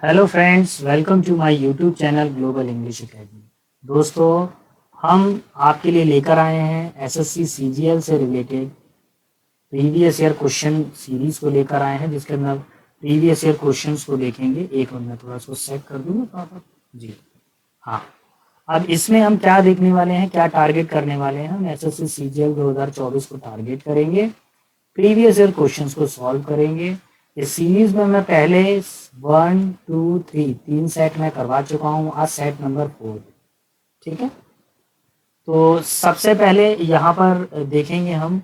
Hello friends, welcome to my YouTube channel global English academy. दोस्तों, हम आपके लिए लेकर आए हैं एसएससी सीजीएल से related previous year question series को लेकर आए हैं, जिसके अंदर प्रीवियस ईयर क्वेश्चंस को देखेंगे। एक मिनट में थोड़ा सा सेट कर दूंगा प्रॉपर जी। हाँ, अब इसमें हम क्या देखने वाले हैं, क्या टारगेट करने वाले हैं। हम एसएससी सीजीएल 2024 को टारगेट करेंगे, प्रीवियस ईयर क्वेश्चंस को सॉल्व करेंगे। इस सीरीज में मैं पहले 1, 2, 3 तीन सेट में करवा चुका हूँ, आज सेट नंबर 4। ठीक है, तो सबसे पहले यहाँ पर देखेंगे हम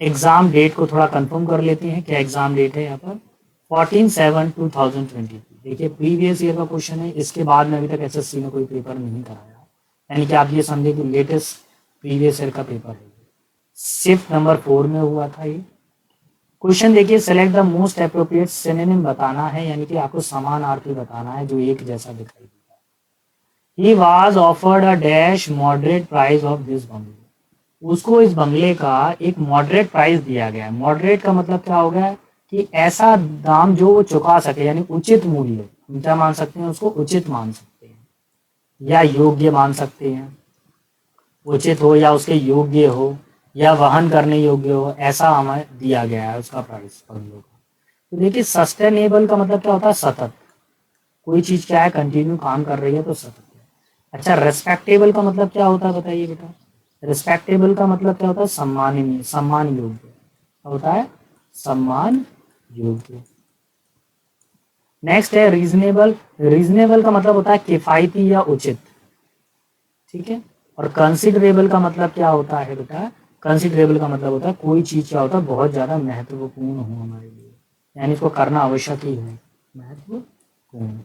एग्जाम डेट को थोड़ा कंफर्म कर लेते हैं। क्या एग्जाम डेट है यहाँ पर 14/7/2020। देखिए, प्रीवियस ईयर का क्वेश्चन है, इसके बाद में अभी तक एसएससी ने कोई पेपर नहीं कराया, यानी कि आप ये समझे कि लेटेस्ट प्रीवियस ईयर का पेपर है। शिफ्ट नंबर 4 में हुआ था ये क्वेश्चन। देखिए, select the most appropriate synonym बताना है, यानी कि आपको समानार्थी बताना है जो एक जैसा दिखाई देता है। He was offered a dash moderate price of this बंगले। उसको इस बंगले का एक मॉडरेट प्राइस दिया गया है। मॉडरेट का मतलब क्या हो गया कि ऐसा दाम जो वो चुका सके, यानी उचित मूल्य। हम क्या मान सकते हैं, उसको उचित मान सकते हैं या योग्य मान सकते हैं। उचित हो या उसके योग्य हो या वहन करने योग्य हो, ऐसा हमें दिया गया है उसका प्राइस बंगलों का। तो देखिए, सस्टेनेबल का मतलब क्या होता है, सतत। कोई चीज क्या है, कंटिन्यू काम कर रही है तो सतत है। अच्छा, रेस्पेक्टेबल का मतलब क्या होता है बताइए बेटा। रिस्पेक्टेबल का मतलब क्या होता है, सम्माननीय, सम्मान योग्य। क्या होता है, सम्मान योग्य। नेक्स्ट है रीजनेबल। रीजनेबल का मतलब होता है किफायती या उचित। ठीक है, और कंसिडरेबल का मतलब क्या होता है बेटा। कंसिडरेबल का मतलब होता है कोई चीज क्या होता है, बहुत ज्यादा महत्वपूर्ण हो हमारे लिए, यानी इसको करना आवश्यक ही है, महत्वपूर्ण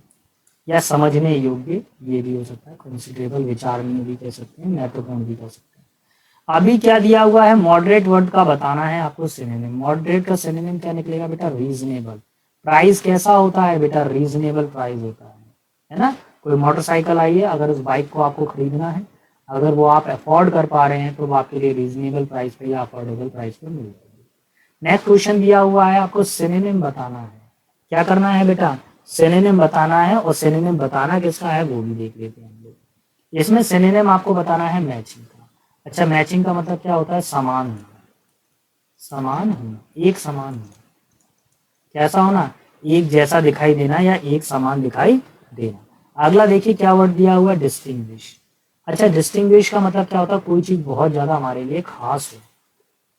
या समझने योग्य। ये भी हो सकता है कंसिडरेबल, विचारणीय भी कह सकते हैं, महत्वपूर्ण भी कह सकते हैं। अभी क्या दिया हुआ है, मॉडरेट वर्ड का बताना है आपको सिनोनिम। मॉडरेट का सिनोनिम क्या निकलेगा बेटा, रीजनेबल। प्राइस कैसा होता है बेटा, रीजनेबल प्राइस होता है ना। कोई मोटरसाइकिल आई है, अगर उस बाइक को आपको खरीदना है, अगर वो आप अफोर्ड कर पा रहे हैं तो वो आपके लिए रीजनेबल प्राइस पे या अफोर्डेबल प्राइस पे मिल जाएगी। नेक्स्ट क्वेश्चन दिया हुआ है, आपको सिनोनिम बताना है। क्या करना है बेटा, सिनोनिम बताना है। और सिनोनिम बताना किसका है वो भी देख लेते हैं हम लोग। इसमें सिनोनिम आपको बताना है मैचिंग का। अच्छा, मैचिंग का मतलब क्या होता है, समान होना। समान होना, एक समान होना। कैसा होना, एक जैसा दिखाई देना या एक समान दिखाई देना। अगला देखिए क्या वर्ड दिया हुआ है, डिस्टिंग्विश। अच्छा, डिस्टिंग्विश का मतलब क्या होता है, कोई चीज बहुत ज्यादा हमारे लिए खास हो,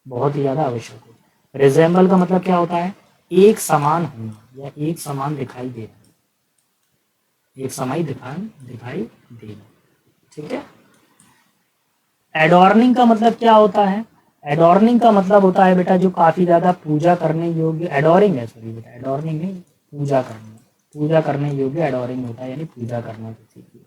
बहुत ही ज्यादा आवश्यक हो। रिजेंबल का मतलब क्या होता है, एक समान होना या एक समान दिखाई देना, एक समान दिखाई देना। ठीक है। एडॉर्निंग का मतलब क्या होता है, एडॉर्निंग का मतलब होता है बेटा जो काफी ज्यादा पूजा करने योग्य। एडोरिंग है, सॉरी बेटा, एडॉर्निंग नहीं, पूजा करना। पूजा करने योग्य एडोरिंग होता है, यानी पूजा करना किसी की।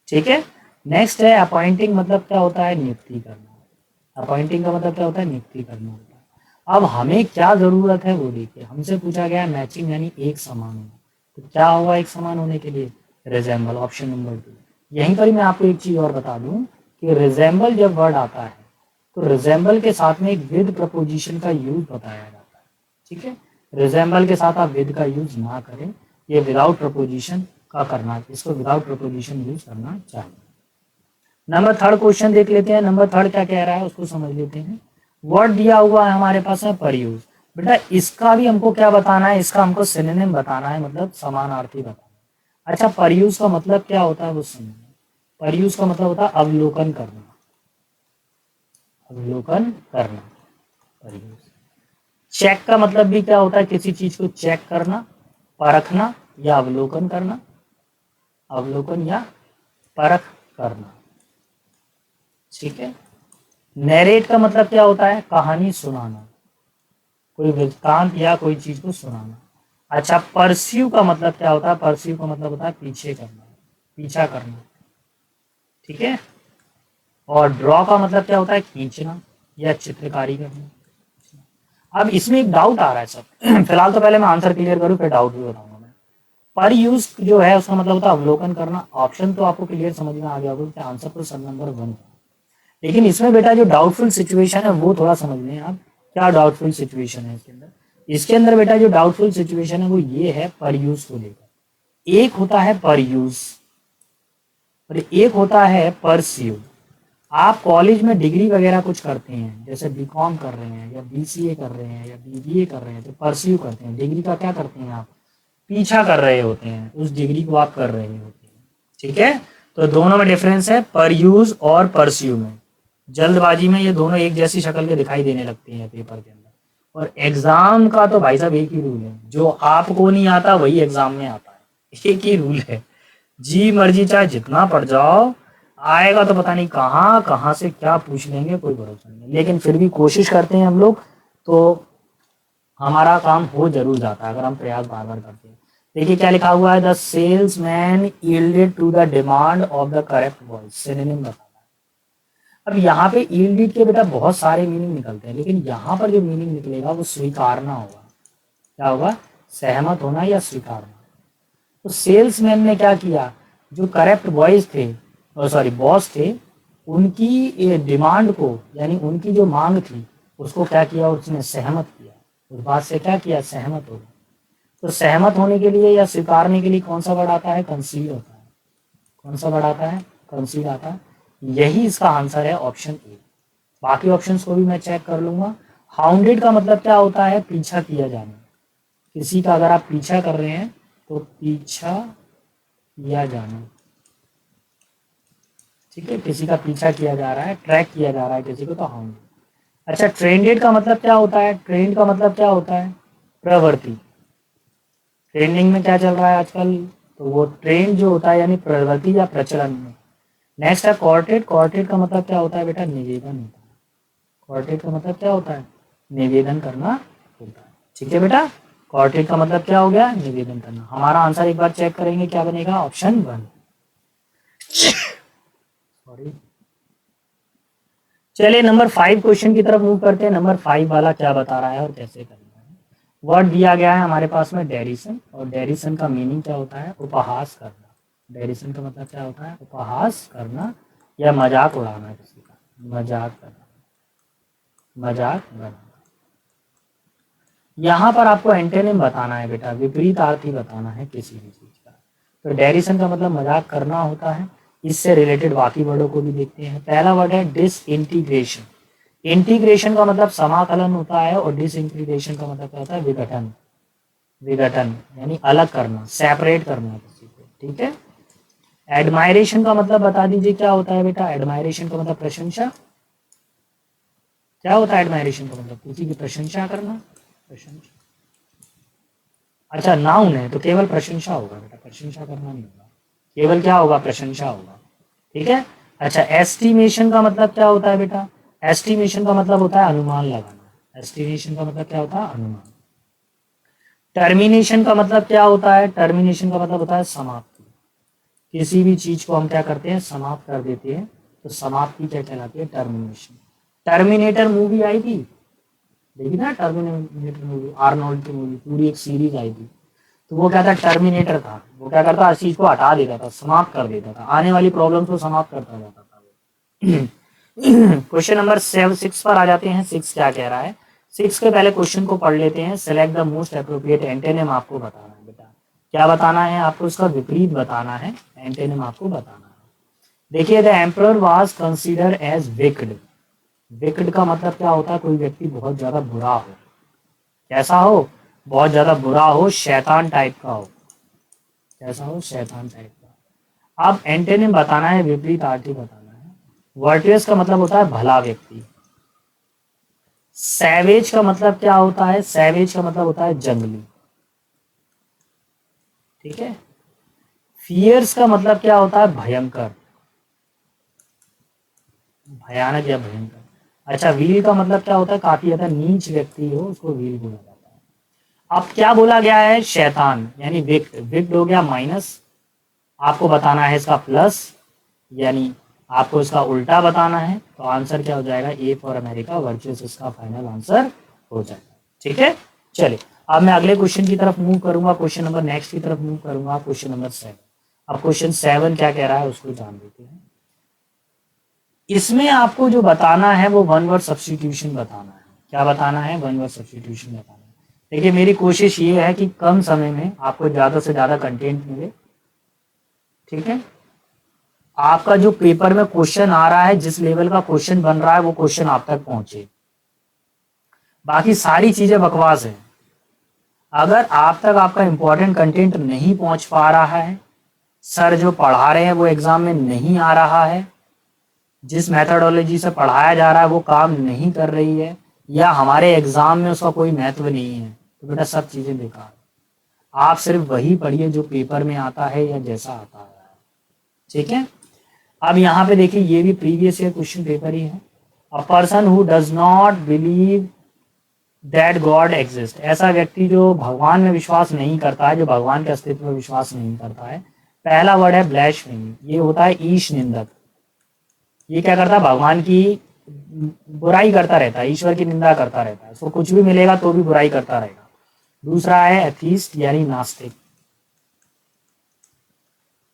ठीक है। नेक्स्ट है अपॉइंटिंग, मतलब क्या होता है, नियुक्ति करना। अपॉइंटिंग का मतलब क्या होता है, नियुक्ति करना होता है। अब हमें क्या जरूरत है वो देखिए, हमसे पूछा गया है मैचिंग, यानी एक समान होना। तो क्या होगा एक समान होने के लिए, रिजेंबल, ऑप्शन नंबर 2। यहीं पर ही मैं आपको एक चीज और बता दूं कि रिजेंबल जब वर्ड आता है तो रिजेंबल के साथ में एक विद प्रपोजिशन का यूज बताया जाता है। ठीक है, रिजेंबल के साथ आप विद का यूज ना करें, ये विदाउट प्रपोजिशन का करना, इसको विदाउट प्रपोजिशन यूज करना चाहिए। नंबर 3 क्वेश्चन देख लेते हैं। नंबर 3 क्या कह रहा है उसको समझ लेते हैं। वर्ड दिया हुआ है हमारे पास है परयूज। बेटा इसका भी हमको क्या बताना है, इसका हमको सिनोनिम बताना है, मतलब समानार्थी बताना है। अच्छा, परयूज का मतलब क्या होता है वो सुनिए। परयूज का मतलब होता है अवलोकन करना, अवलोकन करना, परयूज। चेक का मतलब भी क्या होता है, किसी चीज को चेक करना, परखना या अवलोकन करना, अवलोकन या परख करना। ठीक है। नैरेट का मतलब क्या होता है, कहानी सुनाना, कोई वृत्तांत या कोई चीज को सुनाना। अच्छा, परस्यू का मतलब क्या होता है, परस्यू का मतलब होता है पीछे करना, पीछा करना। ठीक है। और ड्रॉ का मतलब क्या होता है, खींचना या चित्रकारी करना। अब इसमें एक डाउट आ रहा है सब फिलहाल तो पहले मैं आंसर क्लियर करूं, फिर डाउट भी बताऊंगा मैं। पर यूज जो है उसका मतलब होता है अवलोकन करना। ऑप्शन तो आपको क्लियर समझ में आ गया होगा कि आंसर तो सब नंबर 1। लेकिन इसमें बेटा जो डाउटफुल सिचुएशन है वो थोड़ा समझ लें आप। क्या डाउटफुल सिचुएशन है इसके अंदर, इसके अंदर बेटा जो डाउटफुल सिचुएशन है वो ये है पर यूज को लेकर। एक होता है पर यूज और एक होता है परस्यू। आप कॉलेज में डिग्री वगैरह कुछ करते हैं, जैसे बीकॉम कर रहे हैं या बीसीए कर रहे हैं या बीबीए कर रहे हैं, तो परस्यू करते हैं। डिग्री का क्या करते हैं आप? पीछा कर रहे होते हैं, उस डिग्री को आप कर रहे होते हैं। ठीक है, तो दोनों में डिफरेंस है, पर यूज और परस्यू में। जल्दबाजी में ये दोनों एक जैसी शक्ल के दिखाई देने लगते हैं पेपर के अंदर। और एग्जाम का तो भाई साहब एक ही रूल है, जो आपको नहीं आता वही एग्जाम में आता है। एक ही रूल है, जी मर्जी चाहे जितना पढ़ जाओ, आएगा तो पता नहीं कहाँ कहाँ से क्या पूछ लेंगे, कोई भरोसा नहीं। लेकिन फिर भी कोशिश करते हैं हम लोग, तो हमारा काम हो जरूर जाता है अगर हम प्रयास बार बार करते हैं। देखिए क्या लिखा हुआ है, the salesman yielded to the demand of the correct voice. Synonym बताना है। अब यहाँ पे यील्डेड के बेटा बहुत सारे मीनिंग निकलते हैं, लेकिन यहाँ पर जो मीनिंग निकलेगा वो स्वीकारना होगा। क्या होगा? सहमत होना या स्वीकारना। तो सेल्समैन ने क्या किया, जो करेक्ट बॉयज थे, सॉरी बॉस थे, उनकी डिमांड को, यानी उनकी जो मांग थी उसको क्या किया, उसने सहमत किया। उस बात से क्या किया? सहमत हो गया। तो सहमत होने के लिए या स्वीकारने के लिए कौन सा वर्ड आता है? कंसीड होता है। कौन सा वर्ड आता है? कंसीड आता है। यही इसका आंसर है, ऑप्शन ए। बाकी ऑप्शंस को भी मैं चेक कर लूंगा। हाउंडेड का मतलब क्या होता है? पीछा किया जाना। किसी का अगर आप पीछा कर रहे हैं तो पीछा किया जाना। ठीक है, किसी का पीछा किया जा रहा है, ट्रैक किया जा रहा है किसी को, तो हाउंडेड। अच्छा, ट्रेंडेड का मतलब क्या होता है? ट्रेंड का मतलब क्या होता है? प्रवृत्ति। ट्रेंडिंग में क्या चल रहा है आजकल, तो वो ट्रेंड जो होता है यानी प्रवृत्ति या प्रचलन में। नेक्स्ट है कॉर्टेड। कॉर्टेड का मतलब क्या होता है बेटा? निवेदन होता है। कॉर्टेड का मतलब क्या होता है? निवेदन करना होता है। ठीक है बेटा, कॉर्टेड का मतलब क्या हो गया? निवेदन करना। हमारा आंसर एक बार चेक करेंगे, क्या बनेगा? ऑप्शन 1। सॉरी, चलिए नंबर 5 क्वेश्चन की तरफ मूव करते हैं। नंबर 5 वाला क्या बता रहा है और कैसे करना है। वर्ड दिया गया है हमारे पास में डेरिसन, और डेरिसन का मीनिंग क्या होता है? उपहास करना। डेरिसन का मतलब क्या होता है? उपहास करना या मजाक उड़ाना किसी का, मजाक करना, मजाक उड़ाना। यहाँ पर आपको एंटेनिम बताना है बेटा, विपरीतार्थी बताना है किसी भी चीज का। तो डेरिसन का मतलब मजाक करना होता है। इससे रिलेटेड बाकी वर्डों को भी देखते हैं। पहला वर्ड है डिसइंटीग्रेशन। इंटीग्रेशन का मतलब समाकलन होता है, और डिसइंटीग्रेशन का मतलब क्या होता है? विघटन। विघटन यानी अलग करना, सेपरेट करना किसी को। ठीक है। एडमायरेशन का मतलब बता दीजिए क्या होता है बेटा? एडमायरेशन का मतलब प्रशंसा। क्या होता है एडमायरेशन का मतलब? किसी की प्रशंसा करना, प्रशंसा। अच्छा, नाउन है तो केवल प्रशंसा होगा बेटा, प्रशंसा करना नहीं होगा, केवल क्या होगा? प्रशंसा होगा। ठीक है। अच्छा, एस्टिमेशन का मतलब क्या होता है बेटा? एस्टिमेशन का मतलब होता है अनुमान लगाना। एस्टिमेशन का मतलब क्या होता है? अनुमान। टर्मिनेशन का मतलब क्या होता है? टर्मिनेशन का मतलब होता है समाप्ति। किसी भी चीज को हम क्या करते हैं? समाप्त कर देते हैं, तो समाप्ति क्या कहलाती है? टर्मिनेशन। टर्मिनेटर मूवी आई थी, देखी ना टर्मिनेटर मूवी, आर्नोल्ड की मूवी, पूरी एक सीरीज आई थी। तो वो क्या था? टर्मिनेटर था। वो क्या करता? हर चीज को हटा देता था, समाप्त कर देता था, आने वाली प्रॉब्लम्स को समाप्त करता जाता था। क्वेश्चन नंबर 6 पर आ जाते हैं। 6 क्या कह रहा है? 6 के पहले क्वेश्चन को पढ़ लेते हैं। Select the most appropriate antonym आपको बताना है बेटा। क्या बताना है आपको? इसका विपरीत बताना है, एंटेनिम आपको बताना है। देखिए, the emperor was consider as wicked. Wicked का मतलब क्या होता है? कोई व्यक्ति बहुत ज्यादा बुरा हो। कैसा हो? बहुत ज्यादा बुरा हो, शैतान टाइप का हो। कैसा हो? शैतान टाइप का। अब एंटेनिम बताना है, विपरीत आर्थी बताना है। वर्टियस का मतलब होता है भला व्यक्ति। सैवेज का मतलब क्या होता है? सैवेज का मतलब होता है जंगली। ठीक है। फियर्स का मतलब क्या होता है? भयंकर, भयानक या भयंकर। अच्छा, वील का मतलब क्या होता है? काफी ज्यादा नीच व्यक्ति हो उसको वील बोला जाता है। अब क्या बोला गया है? शैतान यानी विक्ट। विक्ट हो गया माइनस, आपको बताना है इसका प्लस, यानी आपको इसका उल्टा बताना है। तो आंसर क्या हो जाएगा? ए फॉर अमेरिका, वर्चुअस इसका फाइनल आंसर हो जाएगा। ठीक है। चलिए, अब मैं अगले क्वेश्चन की तरफ मूव करूंगा, क्वेश्चन नंबर नेक्स्ट की तरफ मूव करूंगा, क्वेश्चन नंबर 7। अब क्वेश्चन 7 क्या कह रहा है उसको जान लेते हैं। इसमें आपको जो बताना है वो वन वर्ड सब्स्टिट्यूशन बताना है। क्या बताना है? वन वर्ड सब्स्टिट्यूशन बताना है। देखिए मेरी कोशिश ये है कि कम समय में आपको ज़्यादा से ज़्यादा कंटेंट मिले, ठीक है। आपका जो पेपर में क्वेश्चन आ रहा है, जिस लेवल का क्वेश्चन बन रहा है, वो क्वेश्चन आप तक पहुंचे। बाकी सारी चीजें बकवास है। अगर आप तक आपका इंपॉर्टेंट कंटेंट नहीं पहुंच पा रहा है, सर जो पढ़ा रहे हैं वो एग्जाम में नहीं आ रहा है, जिस मेथोडोलॉजी से पढ़ाया जा रहा है वो काम नहीं कर रही है, या हमारे एग्जाम में उसका कोई महत्व नहीं है, तो बेटा सब चीजें बेकार। आप सिर्फ वही पढ़िए जो पेपर में आता है या जैसा आता है, ठीक है। अब यहाँ पे देखिए ये भी प्रीवियस ईयर क्वेश्चन पेपर ही है। A person who does not believe that God exist, ऐसा व्यक्ति जो भगवान में विश्वास नहीं करता है, जो भगवान के अस्तित्व में विश्वास नहीं करता है। पहला वर्ड है ब्लैस्फेमी, ये होता है ईश निंदक। ये क्या करता है, भगवान की बुराई करता रहता है, ईश्वर की निंदा करता रहता है, उसको कुछ भी मिलेगा तो भी बुराई करता रहेगा। दूसरा है एथीस्ट यानी नास्तिक।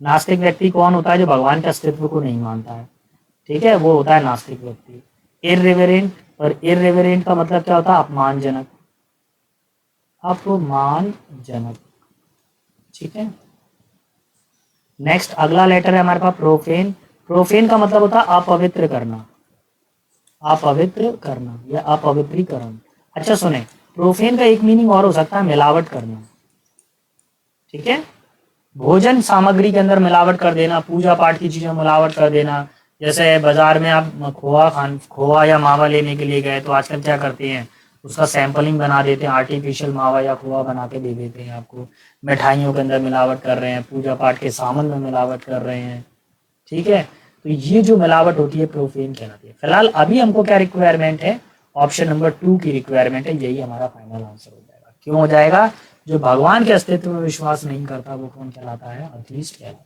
नास्तिक व्यक्ति कौन होता है, जो भगवान के अस्तित्व को नहीं मानता है, ठीक है, वो होता है नास्तिक व्यक्ति। इररिवरेंट, और इररिवरेंट का मतलब क्या होता है, अपमानजनक, अपमानजनक, ठीक है। नेक्स्ट अगला लेटर है हमारे पास प्रोफेन। प्रोफेन का मतलब होता है अपवित्र करना, अपवित्र करना या अपवित्रीकरण। अच्छा सुने, प्रोफेन का एक मीनिंग और हो सकता है मिलावट करना, ठीक है। भोजन सामग्री के अंदर मिलावट कर देना, पूजा पाठ की चीजों में मिलावट कर देना। जैसे बाजार में आप खोआ या मावा लेने के लिए गए, तो आजकल क्या करते हैं, उसका सैंपलिंग बना देते हैं, आर्टिफिशियल मावा या खोआ बना के दे देते हैं आपको। मिठाइयों के अंदर मिलावट कर रहे हैं, पूजा पाठ के सामान में मिलावट कर रहे हैं, ठीक है। तो ये जो मिलावट होती है प्रोफेन कहलाती है। फिलहाल अभी हमको क्या रिक्वायरमेंट है, ऑप्शन नंबर 2 की रिक्वायरमेंट है, यही हमारा फाइनल आंसर हो जाएगा। क्यों हो जाएगा, जो भगवान के अस्तित्व में विश्वास नहीं करता वो कौन कहलाता है, अथीस्ट कहलाता है।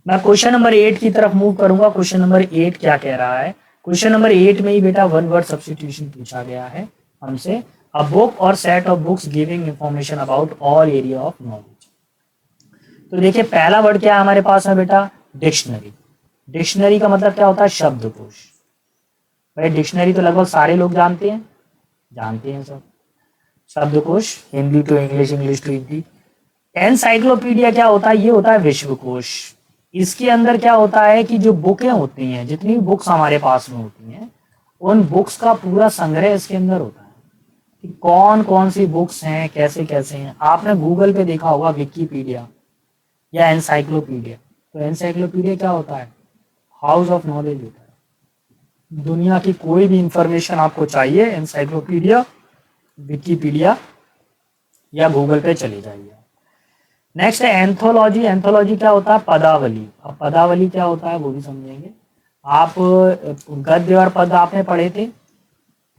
मैं क्वेश्चन नंबर 8 की तरफ मूव करूंगा। क्वेश्चन नंबर 8 क्या कह रहा है, क्वेश्चन नंबर 8 में ही बेटा वन वर्ड सब्स्टिट्यूशन पूछा गया है हमसे। अ बुक और set of books giving information about all area of knowledge. तो देखिए पहला वर्ड क्या है हमारे पास है बेटा, डिक्शनरी। डिक्शनरी का मतलब क्या होता है, शब्दकोश। भाई डिक्शनरी तो लगभग सारे लोग जानते हैं सब। शब्दकोश, Hindi to English, English to Hindi. Encyclopaedia क्या होता है, ये होता है विश्वकोश। इसके अंदर क्या होता है कि जो बुकें होती हैं, जितनी भी बुक्स हमारे पास में होती हैं, उन बुक्स का पूरा संग्रह इसके अंदर होता है कि कौन कौन सी बुक्स हैं, कैसे कैसे हैं। आपने गूगल पे देखा होगा विकिपीडिया या एनसाइक्लोपीडिया, तो एनसाइक्लोपीडिया क्या होता है, हाउस ऑफ नॉलेज होता है। दुनिया की कोई भी इंफॉर्मेशन आपको चाहिए, एनसाइक्लोपीडिया, विकिपीडिया या गूगल पे चले जाइए। नेक्स्ट है एंथोलॉजी। एंथोलॉजी क्या होता है, पदावली। अब पदावली क्या होता है वो भी समझेंगे। आप गद्य और पद आपने पढ़े थे,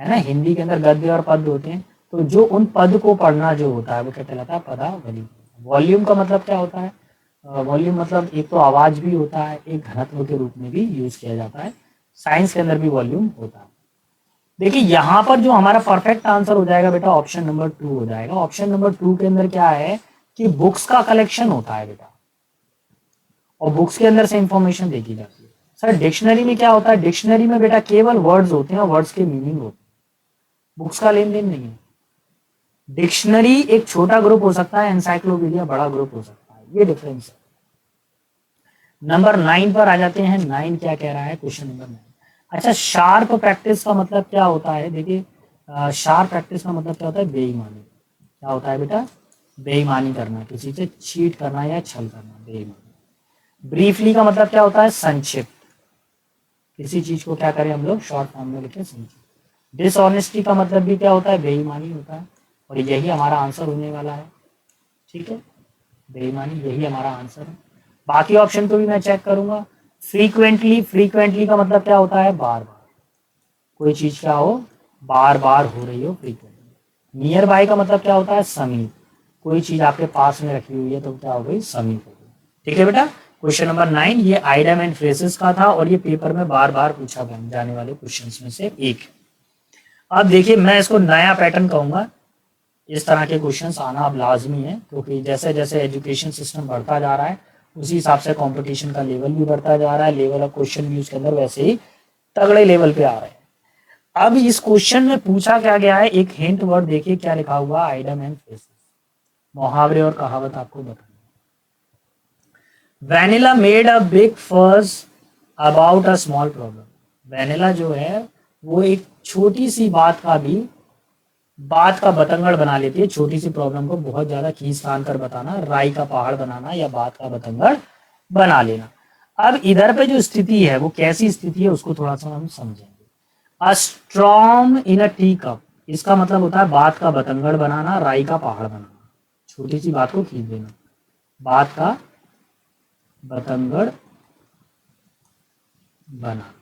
है ना, हिंदी के अंदर गद्य और पद होते हैं, तो जो उन पद को पढ़ना जो होता है वो क्या कहलाता है, पदावली। वॉल्यूम का मतलब क्या होता है, वॉल्यूम मतलब एक तो आवाज भी होता है, एक घनत्व के रूप में भी यूज किया जाता है। साइंस के अंदर भी वॉल्यूम होता है। देखिए यहाँ पर जो हमारा परफेक्ट आंसर हो जाएगा बेटा, ऑप्शन नंबर 2 हो जाएगा। ऑप्शन नंबर 2 के अंदर क्या है कि बुक्स का कलेक्शन होता है बेटा, और बुक्स के अंदर से इंफॉर्मेशन देखी जाती है। सर डिक्शनरी में क्या होता है, डिक्शनरी में बेटा केवल वर्ड्स होते हैं, वर्ड्स के मीनिंग होते हैं, बुक्स का लेन देन नहीं है। डिक्शनरी एक छोटा ग्रुप हो सकता है, एनसाइक्लोपीडिया बड़ा ग्रुप हो सकता है, ये डिफरेंस है। नंबर 9 पर आ जाते हैं। 9 क्या कह रहा है, क्वेश्चन नंबर 9। अच्छा, शार्प प्रैक्टिस का मतलब क्या होता है, देखिए शार्प प्रैक्टिस का मतलब क्या होता है, बेईमानी। क्या होता है बेटा, बेईमानी करना, किसी से चीट करना या छल करना, बेईमानी। ब्रीफली का मतलब क्या होता है, संक्षिप्त। किसी चीज को क्या करें हम लोग, शॉर्ट फॉर्म में लिखें, संक्षिप्त। डिसऑनेस्टी का मतलब भी क्या होता है, बेईमानी होता है, और यही हमारा आंसर होने वाला है, ठीक है, बेईमानी यही हमारा आंसर है। बाकी ऑप्शन को भी मैं चेक करूंगा। फ्रीक्वेंटली, फ्रीक्वेंटली का मतलब क्या होता है, बार बार, कोई चीज क्या हो, बार बार हो रही हो, फ्रीक्वेंटली। नियर बाय का मतलब क्या होता है, समीप, कोई चीज आपके पास में रखी हुई है तो क्या हो गई, समीप हो गई, ठीक है बेटा। क्वेश्चन नंबर 9 ये आइडम एंड फ्रेजेस का था, और ये पेपर में बार बार पूछा जाने वाले क्वेश्चंस में से एक। अब देखिए मैं इसको नया पैटर्न कहूंगा, इस तरह के क्वेश्चंस आना अब लाजमी है, क्योंकि जैसे जैसे एजुकेशन सिस्टम बढ़ता जा रहा है उसी हिसाब से कंपटीशन का लेवल भी बढ़ता जा रहा है, लेवल ऑफ क्वेश्चन भी उसके अंदर वैसे ही तगड़े लेवल पे आ रहे हैं। अब इस क्वेश्चन में पूछा क्या गया है, एक हिंट वर्ड देखिए क्या लिखा हुआ, आइडम एंड फ्रेजेस, मुहावरे और कहावत आपको बताना। वैनिला मेड अ बिग फर्स about a small problem. Vanilla जो है वो एक छोटी सी बात का बतंगड़ बना लेती है, छोटी सी प्रॉब्लम को बहुत ज्यादा खींच तान कर बताना, राई का पहाड़ बनाना या बात का बतंगड़ बना लेना। अब इधर पे जो स्थिति है वो कैसी स्थिति है उसको थोड़ा सा हम समझेंगे। अ स्ट्रॉम इन अ टी कप, इसका मतलब होता है बात का बतंगड़ बनाना, राई का पहाड़ बनाना, छोटी सी बात को खींच देना, बात का बतंगड़ बनाना।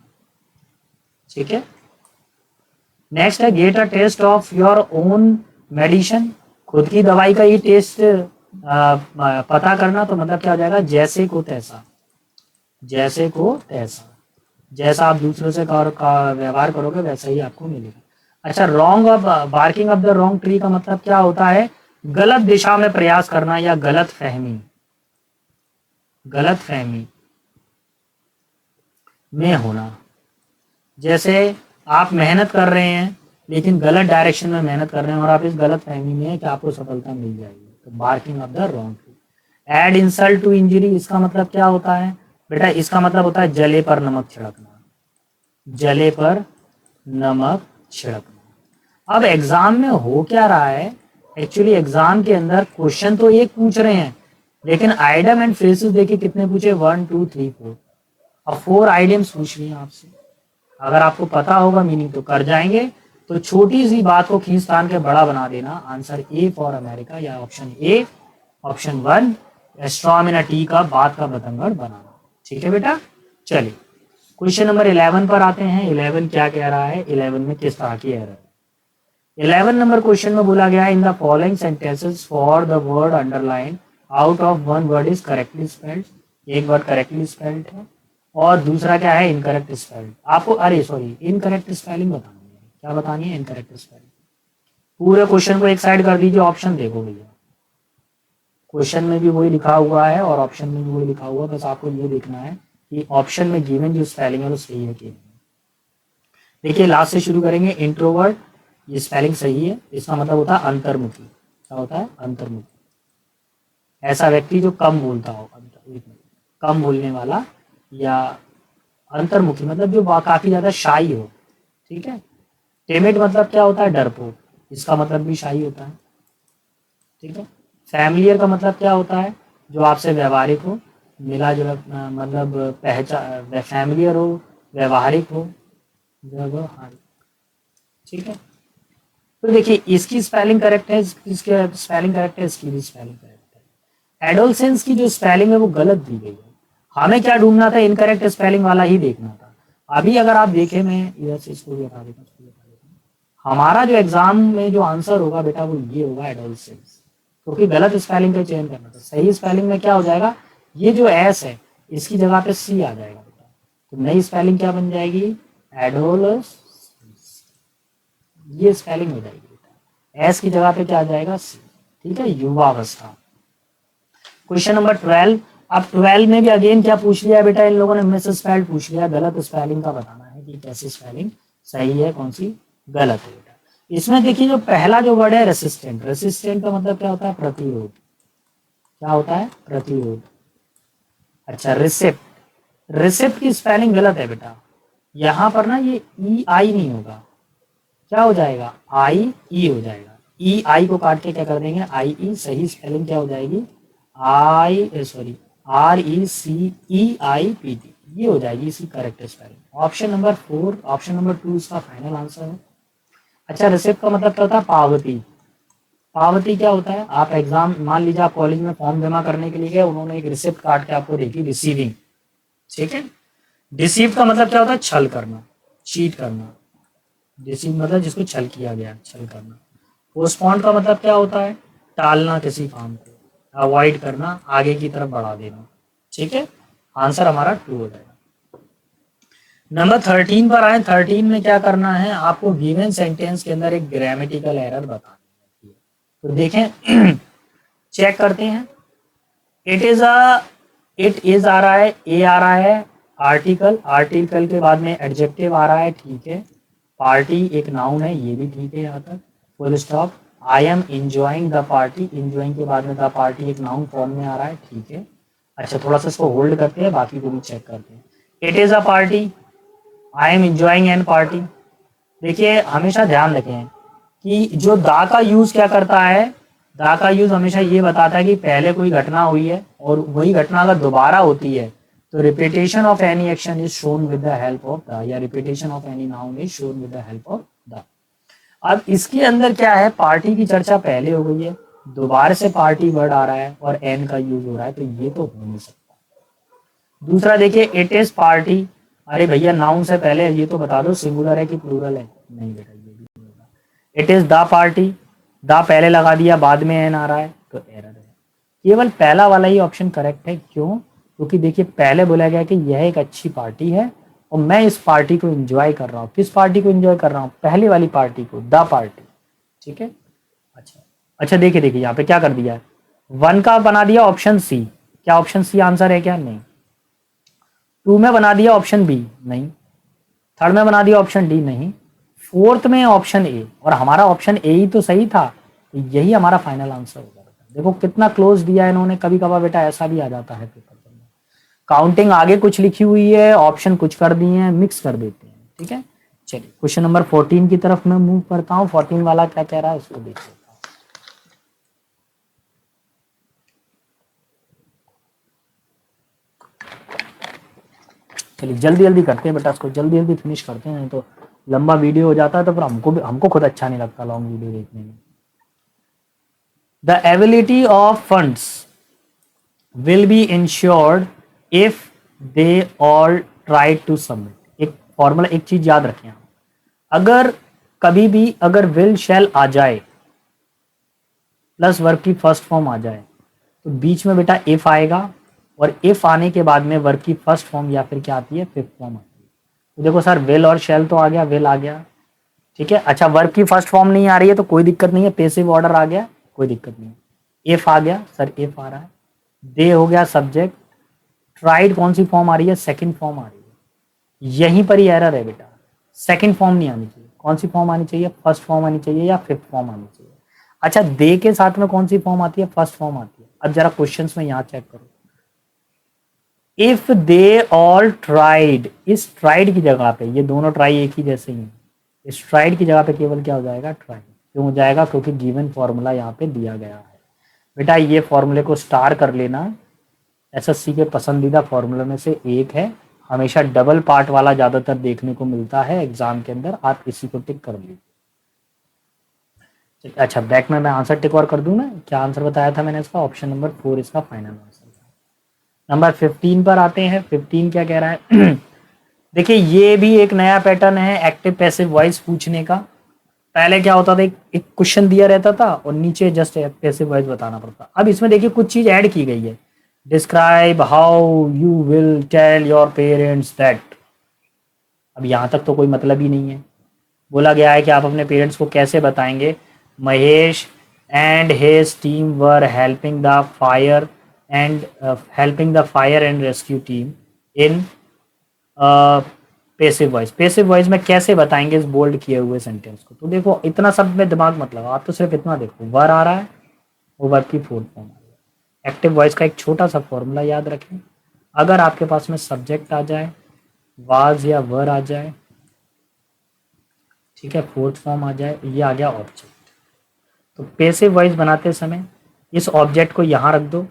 ठीक है, नेक्स्ट है get a taste of your own medicine, खुद की दवाई का ये टेस्ट पता करना, तो मतलब क्या हो जाएगा, जैसे को तैसा, जैसे को तैसा, जैसा आप दूसरों से व्यवहार करोगे वैसा ही आपको मिलेगा। अच्छा, wrong of barking of the wrong tree का मतलब क्या होता है, गलत दिशा में प्रयास करना या गलत फहमी में होना। जैसे आप मेहनत कर रहे हैं लेकिन गलत डायरेक्शन में मेहनत कर रहे हैं और आप इस गलत फहमी में कि आपको सफलता मिल जाएगी, तो barking of the wrong tree. Add insult to injury, इसका मतलब क्या होता है बेटा, इसका मतलब होता है जले पर नमक छिड़कना, जले पर नमक छिड़कना। अब एग्जाम में हो क्या रहा है, एक्चुअली एग्जाम के अंदर क्वेश्चन तो एक पूछ रहे हैं लेकिन आइडम एंड फ्रेजेस देखिए कितने पूछे, 1 2 3 4, अब 4 आइडियम्स पूछ लिए आपसे। अगर आपको पता होगा मीनिंग तो कर जाएंगे, तो छोटी सी बात को खींचतान के बड़ा बना देना। आंसर ए फॉर अमेरिका या option A, option 1 storm in a T का बात का बतंगड़ बनाना। ठीक है बेटा, चलिए क्वेश्चन नंबर 11 पर आते हैं। 11 क्या कह रहा है, 11 में किस तरह की एरर है। 11 नंबर क्वेश्चन में बोला गया in the following sentences for the word underline out of one word is correctly spelled, एक वर्ड करेक्टली स्पेल्ड है और दूसरा क्या है इनकरेक्ट स्पेलिंग। आपको इनकरेक्ट स्पेलिंग बतानी है। क्या बतानी है, इनकरेक्ट स्पेलिंग। पूरे क्वेश्चन को एक साइड कर दीजिए, ऑप्शन देखो भैया, क्वेश्चन में भी वही लिखा हुआ है और ऑप्शन में भी वही लिखा हुआ है, बस आपको ये देखना है कि ऑप्शन में गिवन जो स्पेलिंग है वो सही है कि नहीं। देखिए लास्ट से शुरू करेंगे, इंट्रोवर्ट, ये स्पेलिंग सही है, इसका मतलब होता है अंतर्मुखी। क्या होता है, अंतर्मुखी, ऐसा व्यक्ति जो कम बोलता हो, कम बोलने वाला, या अंतर्मुखी मतलब जो काफी ज्यादा शाई हो। ठीक है, टिमिड मतलब क्या होता है, डरपोक, इसका मतलब भी शाई होता है। ठीक है, फैमिलियर का मतलब क्या होता है, जो आपसे व्यवहारिक हो, मिला जुला, मतलब पहचान, फैमिलियर हो, व्यवहारिक हो, व्यवहारिक। ठीक है, तो देखिए इसकी स्पेलिंग करेक्ट है, इसकी स्पेलिंग करेक्ट है, इसकी भी स्पेलिंग करेक्ट है। एडोलसेंस की जो स्पेलिंग है वो गलत दी गई है, हमें क्या ढूंढना था, इनकरेक्ट स्पेलिंग वाला ही देखना था। अभी अगर आप देखें, मैं इधर से इसको भी हटा देता हूँ, हमारा जो एग्जाम में जो आंसर होगा बेटा वो ये होगा, एडोलसेंस, क्योंकि गलत स्पेलिंग का चयन करना था। सही स्पेलिंग में क्या हो जाएगा, ये जो एस है इसकी जगह पे सी आ जाएगा बेटा, तो नई स्पेलिंग क्या बन जाएगी, एडोलस, ये स्पेलिंग हो जाएगी बेटा, एस की जगह पे क्या आ जाएगा, सी। ठीक है, युवावस्था। क्वेश्चन नंबर 12, अब 12 में भी अगेन क्या पूछ लिया बेटा, इन लोगों ने मिस स्पेल्ड पूछ लिया, गलत स्पेलिंग का बताना है कि कैसी स्पेलिंग सही है, कौन सी गलत है बेटा। इसमें देखिए जो पहला जो वर्ड है रेसिस्टेंट, रेसिस्टेंट का मतलब क्या होता है, प्रतिरोध। क्या होता है, प्रतिरोध। अच्छा, रिसेप्ट, रिसेप्ट की स्पेलिंग गलत है बेटा, यहां पर ना ये ई आई नहीं होगा, क्या हो जाएगा, आई ई हो जाएगा। ई आई को काट के क्या कर देंगे, आई ई, सही स्पेलिंग क्या हो जाएगी, R E C E I P T, ये हो जाएगी इसकी correct spelling. Option number 4, option number 2 इसका फाइनल आंसर है। अच्छा, रिसिप्ट का मतलब क्या होता है, पावती। पावती क्या होता है, आप एग्जाम, मान लीजिए आप कॉलेज में फॉर्म जमा करने के लिए गए, उन्होंने एक रिसिप्ट काट के आपको देखी, रिसीविंग। ठीक है, डिसीव का मतलब क्या होता है, छल करना, चीट करना। डिसीव मतलब जिसको छल किया गया, छल करना। पोस्टपोन का मतलब क्या होता है, टालना किसी काम को, अवॉइड करना, आगे की तरफ बढ़ा देना। ठीक है, आंसर हमारा 2 हो जाएगा। नंबर 13 पर आए, 13 में क्या करना है, आपको गिवन सेंटेंस के अंदर एक ग्रामेटिकल एरर बतानी है। तो देखें चेक करते हैं, इट इज आ रहा है, ए आ रहा है, आर्टिकल, आर्टिकल के बाद में एडजेक्टिव आ रहा है। ठीक है, पार्टी एक नाउन है, ये भी ठीक है यहाँ तक, full stop. I am enjoying the party, enjoying के बाद में द पार्टी एक नाउन फॉर्म में आ रहा है, ठीक है। अच्छा थोड़ा सा इसको होल्ड करते हैं, बाकी को भी चेक करते हैं। It is a party, I am enjoying an party. देखिए हमेशा ध्यान रखें कि जो दा का यूज क्या करता है, दा का यूज हमेशा ये बताता है कि पहले कोई घटना हुई है और वही घटना अगर दोबारा होती है तो repetition of any action is shown with the help of the, या repetition of any noun is shown with the help of the. अब इसके अंदर क्या है, पार्टी की चर्चा पहले हो गई है, दोबारा से पार्टी वर्ड आ रहा है और एन का यूज हो रहा है, तो ये तो हो नहीं सकता। दूसरा देखिए इट इज पार्टी, अरे भैया नाउन से पहले ये तो बता दो सिंगुलर है कि प्लूरल है, नहीं बेटा ये भी नहीं होगा। It is the party, the पहले लगा दिया बाद में एन आ रहा है तो एरर है। केवल पहला वाला ही ऑप्शन करेक्ट है, क्यों? क्योंकि देखिए पहले बोला गया कि यह एक अच्छी पार्टी है और मैं इस पार्टी को एंजॉय कर रहा हूँ। किस पार्टी को एंजॉय कर रहा हूँ? पहले वाली पार्टी को, द पार्टी, ठीक है। अच्छा अच्छा देखिए देखिए यहाँ पे क्या कर दिया है, वन का बना दिया ऑप्शन सी, क्या ऑप्शन सी आंसर है क्या? नहीं। टू में बना दिया ऑप्शन बी, नहीं। थर्ड में बना दिया ऑप्शन डी, नहीं। फोर्थ में ऑप्शन ए, और हमारा ऑप्शन ए ही तो सही था, तो यही हमारा फाइनल आंसर होगा। देखो कितना क्लोज दिया है इन्होंने, कभी कभार बेटा ऐसा भी आ जाता है पेपर में, काउंटिंग आगे कुछ लिखी हुई है, ऑप्शन कुछ कर दिए हैं, मिक्स कर देते हैं, ठीक है। चलिए क्वेश्चन नंबर 14 की तरफ मैं मूव करता हूँ। 14 वाला क्या कह रहा है इसको देख लेता हूँ। चलिए जल्दी जल्दी करते हैं बेटा, इसको जल्दी जल्दी फिनिश करते हैं, नहीं तो लंबा वीडियो हो जाता है तो फिर हमको खुद अच्छा नहीं लगता लॉन्ग वीडियो देखने में। The ability of funds will be ensured if they all try to submit। एक फॉर्मूला, एक चीज याद रखें आप, अगर कभी भी अगर will shall आ जाए प्लस वर्ब की फर्स्ट फॉर्म आ जाए तो बीच में बेटा if आएगा, और if आने के बाद में वर्ब की फर्स्ट फॉर्म या फिर क्या आती है, फिफ्थ फॉर्म आती है। तो देखो सर will और shall तो आ गया, will आ गया, ठीक है। अच्छा वर्ब की फर्स्ट फॉर्म नहीं आ रही है तो कोई दिक्कत नहीं है, पेसिव ऑर्डर आ गया, कोई दिक्कत नहीं है। if आ गया सर, if आ रहा है, दे हो गया सब्जेक्ट, ट्राइड कौन सी फॉर्म आ रही है, सेकंड फॉर्म आ रही है। यहीं पर ही एरर है बेटा, सेकंड फॉर्म नहीं आनी चाहिए, कौन सी फॉर्म आनी चाहिए, फर्स्ट फॉर्म आनी चाहिए या फिफ्थ फॉर्म आनी चाहिए। अच्छा दे के साथ में कौन सी फॉर्म आती है, फर्स्ट फॉर्म आती है। अब जरा क्वेश्चंस में यहाँ चेक करो, इफ दे ऑल ट्राइड, इस ट्राइड की जगह पे, ये दोनों ट्राई एक ही जैसे ही हैं, इस ट्राइड की जगह पे केवल क्या हो जाएगा, ट्राई। क्यों हो जाएगा? क्योंकि गिवन फॉर्मूला यहाँ पे दिया गया है बेटा, ये फॉर्मूले को स्टार कर लेना, एसएससी के पसंदीदा फॉर्मूला में से एक है, हमेशा डबल पार्ट वाला ज्यादातर देखने को मिलता है एग्जाम के अंदर, आप इसी को टिक कर लीजिए। अच्छा बैक में मैं आंसर टिक और कर दूं ना, क्या आंसर बताया था मैंने इसका, ऑप्शन नंबर 4 इसका फाइनल आंसर था। नंबर 15 पर आते हैं। 15 क्या कह रहा है देखिए ये भी एक नया पैटर्न है एक्टिव पैसिव वॉइस पूछने का। पहले क्या होता था, एक क्वेश्चन दिया रहता था और नीचे जस्ट पैसिव वॉइस बताना पड़ता। अब इसमें देखिए कुछ चीज ऐड की गई है, describe how you will tell your parents that. अब यहाँ तक तो कोई मतलब ही नहीं है, बोला गया है कि आप अपने पेरेंट्स को कैसे बताएंगे, Mahesh and his team were helping the fire and rescue team in passive voice. Passive voice में कैसे बताएंगे इस बोल्ड किए हुए सेंटेंस को। तो देखो इतना सब में दिमाग मत लगाओ, आप तो सिर्फ इतना देखो, वर आ रहा है, वो वर्ब की फोर्थ फॉर्म आ रही है। एक्टिव वॉइस का एक छोटा सा फॉर्मूला याद रखें, अगर आपके पास में सब्जेक्ट आ जाए, वाज या वर आ जाए, ठीक है, फोर्थ फॉर्म आ जाए, ये आ गया ऑब्जेक्ट। तो पैसिव वॉइस बनाते समय इस ऑब्जेक्ट को यहाँ रख दो,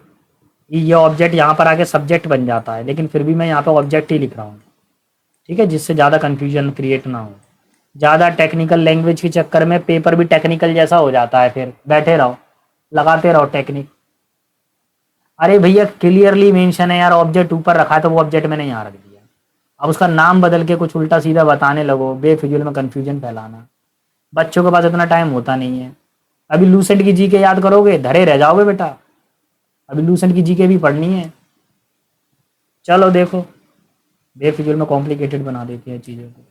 ये ऑब्जेक्ट यहाँ पर आके सब्जेक्ट बन जाता है, लेकिन फिर भी मैं यहाँ पे ऑब्जेक्ट ही लिख रहा हूँ, ठीक है, जिससे ज़्यादा कन्फ्यूजन क्रिएट ना हो। ज़्यादा टेक्निकल लैंग्वेज के चक्कर में पेपर भी टेक्निकल जैसा हो जाता है, फिर बैठे रहो लगाते रहो टेक्निक। अरे भैया क्लियरली मेंशन है यार, ऑब्जेक्ट ऊपर रखा है तो वो ऑब्जेक्ट मैंने यहाँ रख दिया, अब उसका नाम बदल के कुछ उल्टा सीधा बताने लगो, बेफिजूल में कन्फ्यूजन फैलाना। बच्चों के पास इतना टाइम होता नहीं है। अभी लूसेंट की जीके याद करोगे, धरे रह जाओगे बेटा, अभी लूसेंट की जीके भी पढ़नी है। चलो देखो बेफिजूल में कॉम्प्लिकेटेड बना देती है चीज़ों को।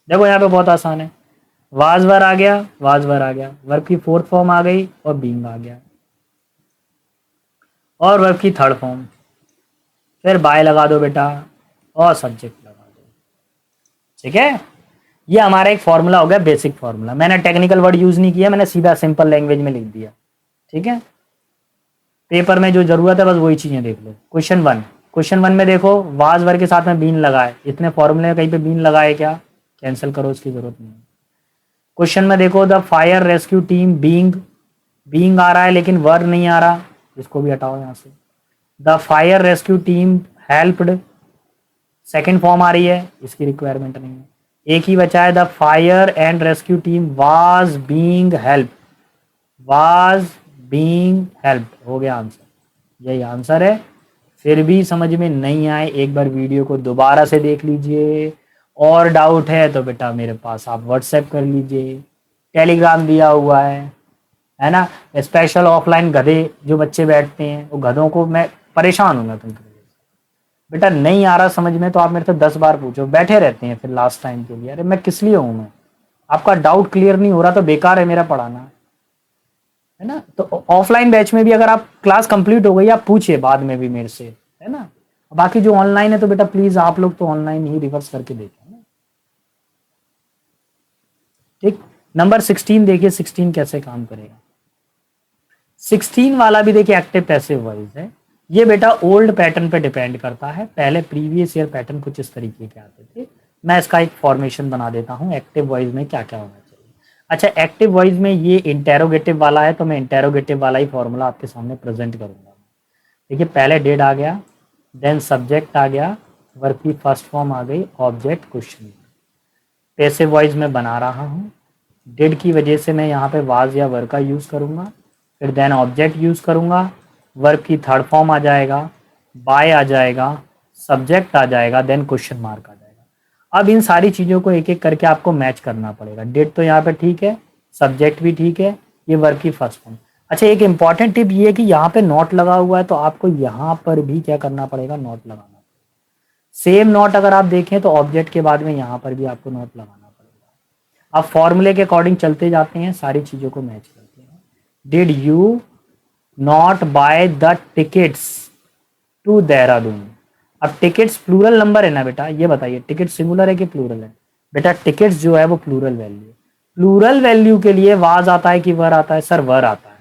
देखो यहाँ पे बहुत आसान है, वाज वर आ गया, वाज वर आ गया, वर्ब की फोर्थ फॉर्म आ गई और बीइंग आ गया, और वर्ब की थर्ड फॉर्म, फिर बाय लगा दो बेटा और सब्जेक्ट लगा दो, ठीक है। ये हमारा एक फॉर्मूला हो गया, बेसिक फॉर्मूला। मैंने टेक्निकल वर्ड यूज नहीं किया, मैंने सीधा सिंपल लैंग्वेज में लिख दिया। ठीक है, पेपर में जो जरूरत है बस वही चीजें देख लो। क्वेश्चन 1 में देखो, वाज वर्ग के साथ में बीन लगाए, इतने फॉर्मूले में कहीं पे बीन लगाए क्या, कैंसिल करो, उसकी जरूरत नहीं है। क्वेश्चन में देखो, the fire rescue team being आ रहा है लेकिन वर्ब नहीं आ रहा, इसको भी हटाओ यहां से। The fire rescue team helped, second form आ रही है, इसकी रिक्वायरमेंट नहीं है। एक ही बचा है, the fire and rescue team was being help, हो गया आंसर, यही आंसर है। फिर भी समझ में नहीं आए, एक बार वीडियो को दोबारा से देख लीजिए, और डाउट है तो बेटा मेरे पास आप व्हाट्सएप कर लीजिए, टेलीग्राम दिया हुआ है ना। स्पेशल ऑफलाइन गधे जो बच्चे बैठते हैं, वो गधों को मैं परेशान हूँ मैं तुमको, बेटा नहीं आ रहा समझ में तो आप मेरे से 10 बार पूछो, बैठे रहते हैं फिर लास्ट टाइम के लिए। अरे मैं किस लिए हूँ, मैं आपका डाउट क्लियर नहीं हो रहा तो बेकार है मेरा पढ़ाना, है ना। तो ऑफलाइन बैच में भी अगर आप क्लास कंप्लीट हो गई, आप पूछिए बाद में भी मेरे से, है ना। बाकी जो ऑनलाइन है तो बेटा प्लीज आप लोग तो ऑनलाइन ही रिवर्स करके देखें ना। ठीक, नंबर 16 देखिए, 16 कैसे काम करेगा। 16 वाला भी देखिए एक्टिव पैसिव वॉइस है। ये बेटा ओल्ड पैटर्न पे डिपेंड करता है, पहले प्रीवियस ईयर पैटर्न कुछ इस तरीके के आते थे। मैं इसका एक फॉर्मेशन बना देता हूँ, एक्टिव वॉइस में क्या क्या होना चाहिए। अच्छा, एक्टिव वॉइस में ये इंटेरोगेटिव वाला है, तो मैं इंटेरोगेटिव वाला ही फॉर्मूला आपके सामने प्रेजेंट करूंगा। देखिए, पहले डेड आ गया, देन सब्जेक्ट आ गया, वर्ब की फर्स्ट फॉर्म आ गई, ऑब्जेक्ट क्वेश्चन। पैसिव वॉइस में बना रहा हूँ, डिड की वजह से मैं यहाँ पे वाज या वर का यूज करूंगा, फिर देन ऑब्जेक्ट यूज करूंगा, वर्ब की थर्ड फॉर्म आ जाएगा, बाय आ जाएगा, सब्जेक्ट आ जाएगा, देन क्वेश्चन मार्क आ जाएगा। अब इन सारी चीजों को एक एक करके आपको मैच करना पड़ेगा। डिड तो यहाँ पे ठीक है, सब्जेक्ट भी ठीक है, ये वर्ब की फर्स्ट फॉर्म। अच्छा, एक इंपॉर्टेंट टिप ये है कि यहाँ पे नॉट लगा हुआ है, तो आपको यहाँ पर भी क्या करना पड़ेगा, नॉट लगाना। सेम नॉट अगर आप देखें तो ऑब्जेक्ट के बाद में यहाँ पर भी आपको नॉट लगाना पड़ेगा। अब फॉर्मूले के अकॉर्डिंग चलते जाते हैं, सारी चीजों को मैच करते हैं। Did you not buy the tickets to Dehradun. अब टिकट्स प्लूरल नंबर है ना बेटा, ये बताइए टिकट सिंगुलर है कि प्लूरल है। बेटा टिकट्स जो है वो प्लूरल वैल्यू, प्लूरल वैल्यू के लिए वाज आता है कि वर आता है, सर वर आता है।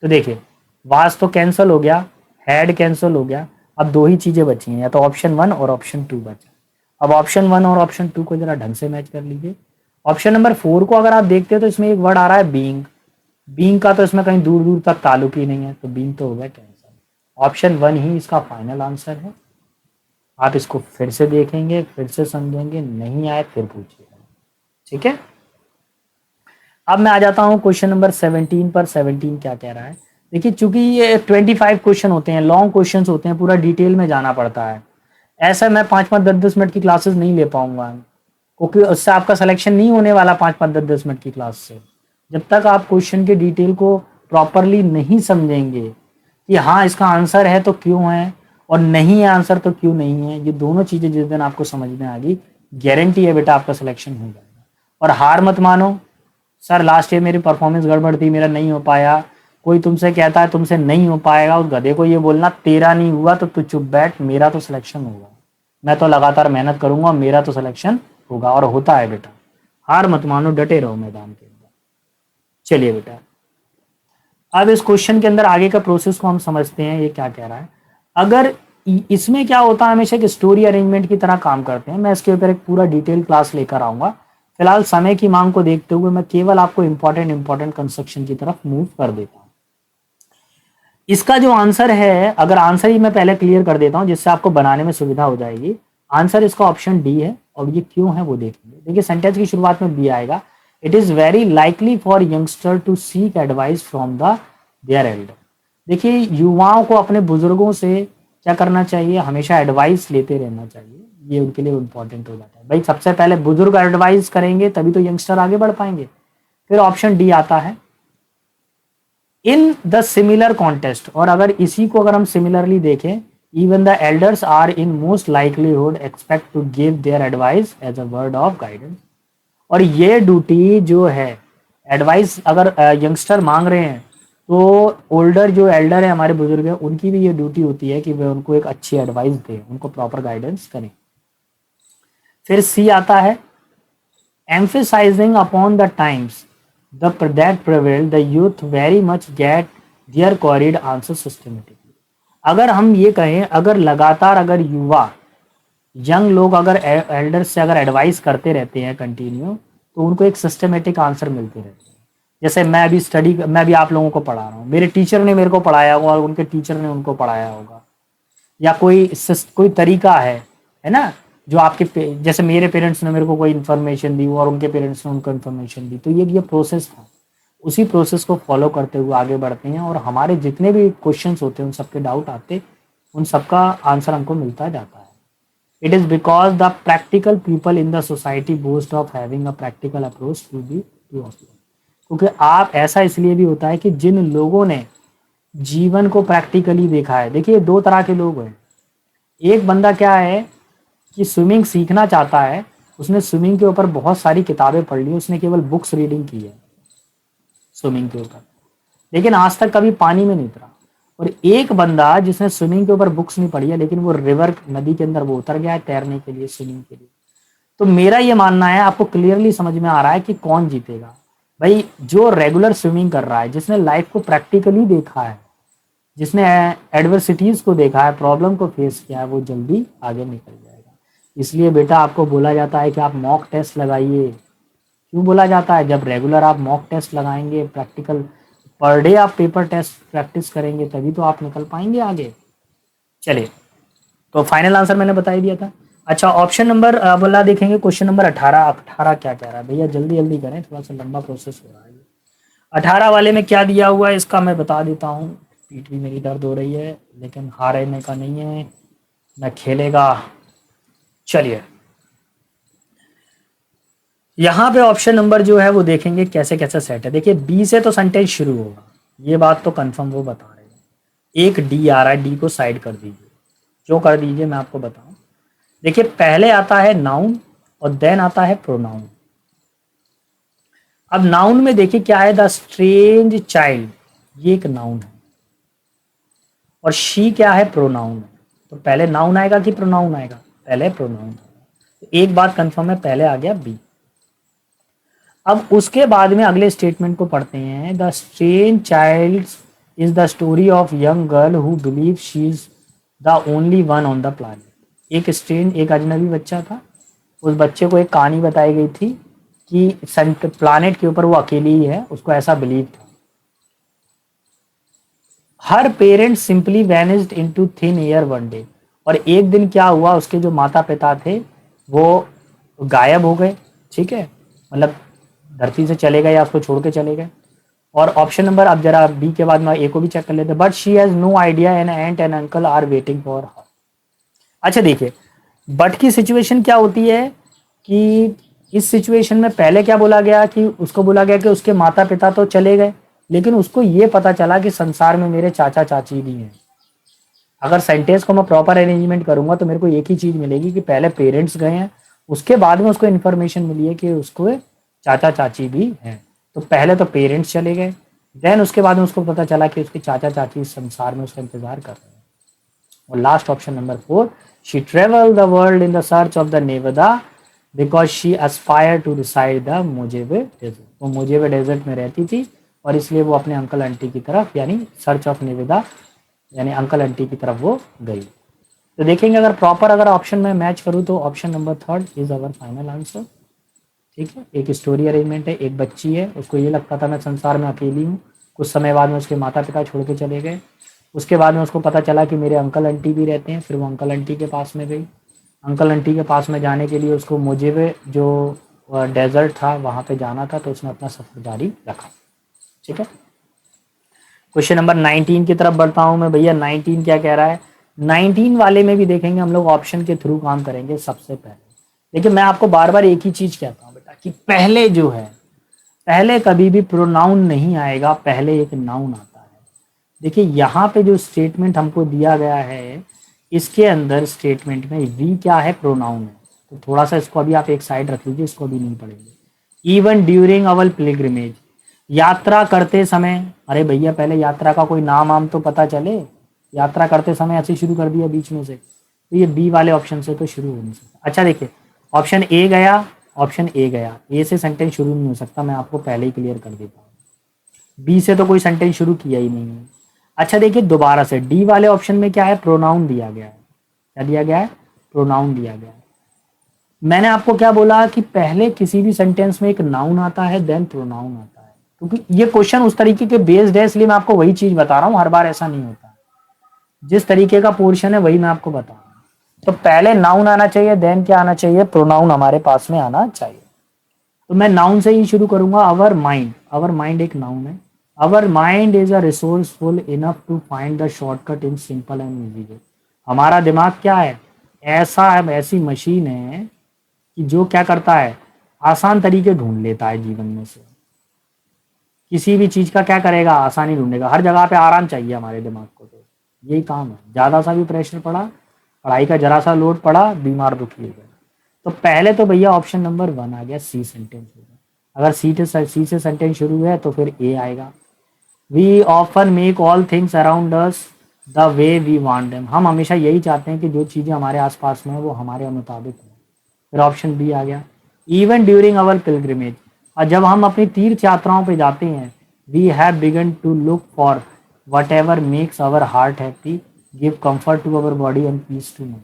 तो देखिए, वाज तो कैंसिल हो गया, हैड कैंसिल हो गया, अब दो ही चीजें बची हैं, या तो ऑप्शन 1 और ऑप्शन 2 बचा। अब ऑप्शन 1 और ऑप्शन 2 को जरा ढंग से मैच कर लीजिए। ऑप्शन नंबर 4 को अगर आप देखते हो तो इसमें एक वर्ड आ रहा है बीइंग का तो इसमें कहीं दूर दूर तक ताल्लुक ही नहीं है, तो बीइंग तो हो गया कैंसिल। ऑप्शन 1 ही इसका फाइनल आंसर है। आप इसको फिर से देखेंगे, फिर से समझेंगे, नहीं आए फिर पूछिएगा, ठीक है। अब मैं आ जाता हूं क्वेश्चन नंबर 17 पर। 17 क्या कह रहा है, देखिए चूंकि ये 25 क्वेश्चन होते हैं, लॉन्ग क्वेश्चन होते हैं, पूरा डिटेल में जाना पड़ता है। ऐसा मैं 5-5 10-10 मिनट की क्लासेस नहीं ले पाऊंगा, क्योंकि उससे आपका सिलेक्शन नहीं होने वाला 5-5 10-10 मिनट की क्लास से। जब तक आप क्वेश्चन के डिटेल को प्रॉपरली नहीं समझेंगे कि हाँ इसका आंसर है तो क्यों है, और नहीं है आंसर तो क्यों नहीं है, ये दोनों चीजें जिस दिन आपको समझ में आ गई, गारंटी है बेटा आपका सिलेक्शन हो जाएगा। और हार मत मानो, सर लास्ट ईयर मेरी परफॉर्मेंस गड़बड़ थी, मेरा नहीं हो पाया। कोई तुमसे कहता है तुमसे नहीं हो पाएगा, उस गधे को ये बोलना तेरा नहीं हुआ तो तू चुप बैठ, मेरा तो सिलेक्शन होगा, मैं तो लगातार मेहनत करूंगा, मेरा तो सिलेक्शन होगा, और होता है बेटा। हार मत मानो, डटे रहो मैदान के अंदर। चलिए बेटा, अब इस क्वेश्चन के अंदर आगे का प्रोसेस को हम समझते हैं, ये क्या कह रहा है। अगर इसमें क्या होता है, हमेशा एक स्टोरी अरेंजमेंट की तरह काम करते हैं। मैं इसके ऊपर एक पूरा डिटेल क्लास लेकर आऊंगा। फिलहाल समय की मांग को देखते हुए मैं केवल आपको इंपॉर्टेंट कंस्ट्रक्शन की तरफ मूव कर देता हूं। इसका जो आंसर है, अगर आंसर ही मैं पहले क्लियर कर देता हूं जिससे आपको बनाने में सुविधा हो जाएगी। आंसर इसका ऑप्शन डी है, और ये क्यों है वो देखेंगे। देखिए, सेंटेंस की शुरुआत में बी आएगा। It is very likely for youngster to seek advice from the their elder. देखिए, युवाओं को अपने बुजुर्गों से क्या करना चाहिए, हमेशा एडवाइस लेते रहना चाहिए, ये उनके लिए इंपॉर्टेंट हो जाता है। भाई सबसे पहले बुजुर्ग एडवाइस करेंगे तभी तो यंगस्टर आगे बढ़ पाएंगे। फिर ऑप्शन डी आता है, इन द सिमिलर कॉन्टेस्ट। और अगर इसी को अगर हम सिमिलरली देखें, even the elders are in most likelihood expect to give their advice as a word of guidance. और ये ड्यूटी जो है, एडवाइस अगर यंगस्टर मांग रहे हैं तो ओल्डर जो एल्डर है, हमारे बुजुर्ग हैं, उनकी भी ये ड्यूटी होती है कि वे उनको एक अच्छी एडवाइस दें, उनको प्रॉपर गाइडेंस करें। फिर सी आता है, emphasizing upon the times that prevailed, the youth very much get their queried answer systematically. अगर हम ये कहें, अगर लगातार अगर युवा यंग लोग अगर एल्डर्स से अगर एडवाइस करते रहते हैं कंटिन्यू, तो उनको एक सिस्टमेटिक आंसर मिलते रहते हैं। जैसे मैं भी आप लोगों को पढ़ा रहा हूँ, मेरे टीचर ने मेरे को पढ़ाया होगा और उनके टीचर ने उनको पढ़ाया होगा, या कोई तरीका है ना, जो आपके जैसे मेरे पेरेंट्स ने मेरे को कोई इन्फॉर्मेशन दी और उनके पेरेंट्स ने उनको इन्फॉर्मेशन दी, तो ये प्रोसेस था। उसी प्रोसेस को फॉलो करते हुए आगे बढ़ते हैं और हमारे जितने भी क्वेश्चंस होते हैं उन सबके डाउट आते, उन सबका आंसर हमको मिलता जाता है। It is because the practical people in the society boast of having a practical approach to the life. क्योंकि आप ऐसा इसलिए भी होता है कि जिन लोगों ने जीवन को प्रैक्टिकली देखा है, देखिए दो तरह के लोग हैं। एक बंदा क्या है कि स्विमिंग सीखना चाहता है, उसने स्विमिंग के ऊपर बहुत सारी किताबें पढ़ ली, उसने केवल बुक्स रीडिंग की है स्विमिंग के ऊपर, लेकिन आज तक कभी पानी में नहीं उतरा। और एक बंदा जिसने स्विमिंग के ऊपर बुक्स नहीं पढ़ी है, लेकिन वो रिवर नदी के अंदर वो उतर गया है तैरने के लिए, स्विमिंग के लिए। तो मेरा ये मानना है, आपको क्लियरली समझ में आ रहा है कि कौन जीतेगा। भाई जो रेगुलर स्विमिंग कर रहा है, जिसने लाइफ को प्रैक्टिकली देखा है, जिसने एडवर्सिटीज को देखा है, प्रॉब्लम को फेस किया है, वो जल्दी आगे निकल जाएगा। इसलिए बेटा आपको बोला जाता है कि आप मॉक टेस्ट लगाइए। क्यों बोला जाता है? जब रेगुलर आप मॉक टेस्ट लगाएंगे, प्रैक्टिकल पर डे आप पेपर टेस्ट प्रैक्टिस करेंगे, तभी तो आप निकल पाएंगे आगे। चलिए, तो फाइनल आंसर मैंने बता ही दिया था। अच्छा, ऑप्शन नंबर बोला देखेंगे, क्वेश्चन नंबर 18 क्या कह रहा है भैया, जल्दी जल्दी करें, थोड़ा सा लंबा प्रोसेस हो रहा है। 18 वाले में क्या दिया हुआ है इसका मैं बता देता हूँ। पीठ भी मेरी दर्द हो रही है, लेकिन हारने का नहीं है, मैं खेलेगा। चलिए, यहाँ पे ऑप्शन नंबर जो है वो देखेंगे कैसे कैसे सेट है। देखिए बी से तो सेंटेंस शुरू होगा, ये बात तो कंफर्म वो बता रहे हैं। एक डी आ रहा है, डी को साइड कर दीजिए, जो कर दीजिए मैं आपको बताऊं। देखिए पहले आता है नाउन और देन आता है प्रोनाउन। अब नाउन में देखिए क्या है, द स्ट्रेंज चाइल्ड, ये एक नाउन है, और शी क्या है, प्रोनाउन है। तो पहले नाउन आएगा कि प्रोनाउन आएगा? पहले प्रोनाउन। एक बात कंफर्म है, पहले आ गया बी। अब उसके बाद में अगले स्टेटमेंट को पढ़ते हैं, the strange child is the story of young girl who believe she is the only one on the planet. एक अजनबी बच्चा था, उस बच्चे को एक कहानी बताई गई थी कि प्लैनेट के ऊपर वो अकेली ही है, उसको ऐसा बिलीव था। हर parent simply vanished into thin air one day. और एक दिन क्या हुआ, उसके जो माता पिता थे वो गायब हो गए, ठीक है, मतलब धरती से चले गए या उसको छोड़ के चले गए। और ऑप्शन नंबर, अब जरा बी के बाद में ए को भी चेक कर लेते हैं। But she has no idea an aunt and uncle are waiting for her. अच्छा देखिए, बट की सिचुएशन क्या होती है कि इस सिचुएशन में पहले क्या बोला गया कि उसको बोला गया कि उसके माता पिता तो चले गए, लेकिन उसको ये पता चला कि संसार में मेरे चाचा चाची भी हैं। अगर सेंटेंस को मैं प्रॉपर अरेंजमेंट करूंगा तो मेरे को एक ही चीज मिलेगी कि पहले पेरेंट्स गए हैं, उसके बाद में उसको इन्फॉर्मेशन मिली है कि उसको चाचा चाची भी हैं। तो पहले तो पेरेंट्स चले गए, देन उसके बाद में उसको पता चला कि उसके चाचा चाची इस संसार में उसका इंतजार कर रहे हैं। और last option number 4, she travel the world in the search of the Nevada because she aspire to reside the Mojave desert. वो मोजेवे डेजर्ट में रहती थी और इसलिए वो अपने अंकल आंटी की तरफ, यानी सर्च ऑफ नेवदा यानी अंकल आंटी की तरफ वो गई। तो देखेंगे अगर प्रॉपर अगर ऑप्शन में मैच करूँ तो option number 3 is our final answer. ठीक है, एक स्टोरी अरेंजमेंट है, एक बच्ची है, उसको ये लगता था मैं संसार में अकेली हूँ। कुछ समय बाद में उसके माता पिता छोड़ के चले गए, उसके बाद में उसको पता चला कि मेरे अंकल आंटी भी रहते हैं, फिर वो अंकल आंटी के पास में गई। अंकल आंटी के पास में जाने के लिए उसको मोजेवे जो डेजर्ट था वहाँ पे जाना था, तो उसने अपना सफर जारी रखा। ठीक है, क्वेश्चन नंबर 19 की तरफ बढ़ता हूँ मैं भैया। 19 क्या कह रहा है? 19 वाले में भी देखेंगे हम लोग ऑप्शन के थ्रू काम करेंगे सबसे पहले। देखिए मैं आपको बार बार एक ही चीज कहता हूँ बेटा कि पहले जो है, पहले कभी भी प्रोनाउन नहीं आएगा, पहले एक नाउन आता है। देखिए यहाँ पे जो स्टेटमेंट हमको दिया गया है, इसके अंदर स्टेटमेंट में वी क्या है, प्रोनाउन है। तो थोड़ा सा इसको अभी आप एक साइड रख लीजिए, इसको भी नहीं पढ़ेंगे। इवन ड्यूरिंग अवर पिलग्रिमेज, यात्रा करते समय, अरे भैया पहले यात्रा का कोई नाम आम तो पता चले, यात्रा करते समय ऐसे शुरू कर दिया बीच में से, तो ये बी वाले ऑप्शन से तो शुरू हो नहीं सकता। अच्छा देखिए, ऑप्शन ए गया, ऑप्शन ए गया। ए से सेंटेंस शुरू नहीं हो सकता, मैं आपको पहले ही क्लियर कर देता हूँ। बी से तो कोई सेंटेंस शुरू किया ही नहीं है। अच्छा देखिए दोबारा से डी वाले ऑप्शन में क्या है, प्रोनाउन दिया गया है। क्या दिया गया है, प्रोनाउन दिया गया है। मैंने आपको क्या बोला कि पहले किसी भी सेंटेंस में एक नाउन आता है देन प्रोनाउन आता है, क्योंकि ये क्वेश्चन उस तरीके के बेस्ड है, इसलिए मैं आपको वही चीज बता रहा हूँ, हर बार ऐसा नहीं होता। जिस तरीके का पोर्शन है वही मैं आपको बता रहा हूँ। तो पहले नाउन आना चाहिए देन क्या आना चाहिए, प्रोनाउन हमारे पास में आना चाहिए। तो मैं नाउन से ही शुरू करूंगा। अवर माइंड, अवर माइंड एक नाउन है। Our mind is a resourceful enough to find the shortcut in simple and easy way. हमारा दिमाग क्या है, ऐसा है, ऐसी मशीन है कि जो क्या करता है, आसान तरीके ढूंढ लेता है जीवन में से। किसी भी चीज का क्या करेगा, आसानी ढूंढेगा। हर जगह पे आराम चाहिए हमारे दिमाग को, तो यही काम है। ज्यादा सा भी प्रेशर पड़ा, पढ़ाई का जरा सा लोड पड़ा, बीमार दुखी हो गए। तो पहले तो भैया ऑप्शन नंबर 1 आ गया, सी सेंटेंस हो गया। अगर सी से सेंटेंस शुरू है तो फिर ए आएगा। We often make all things around us the way we want them. हम हमेशा यही चाहते हैं कि जो चीजें हमारे आसपास में है वो हमारे मुताबिक हो। फिर ऑप्शन बी आ गया। इवन ड्यूरिंग अवर पिलग्रिमेज, और जब हम अपनी तीर्थ यात्राओं पे जाते हैं, we have begun to look for whatever makes our heart happy, give comfort to our body and peace to mind.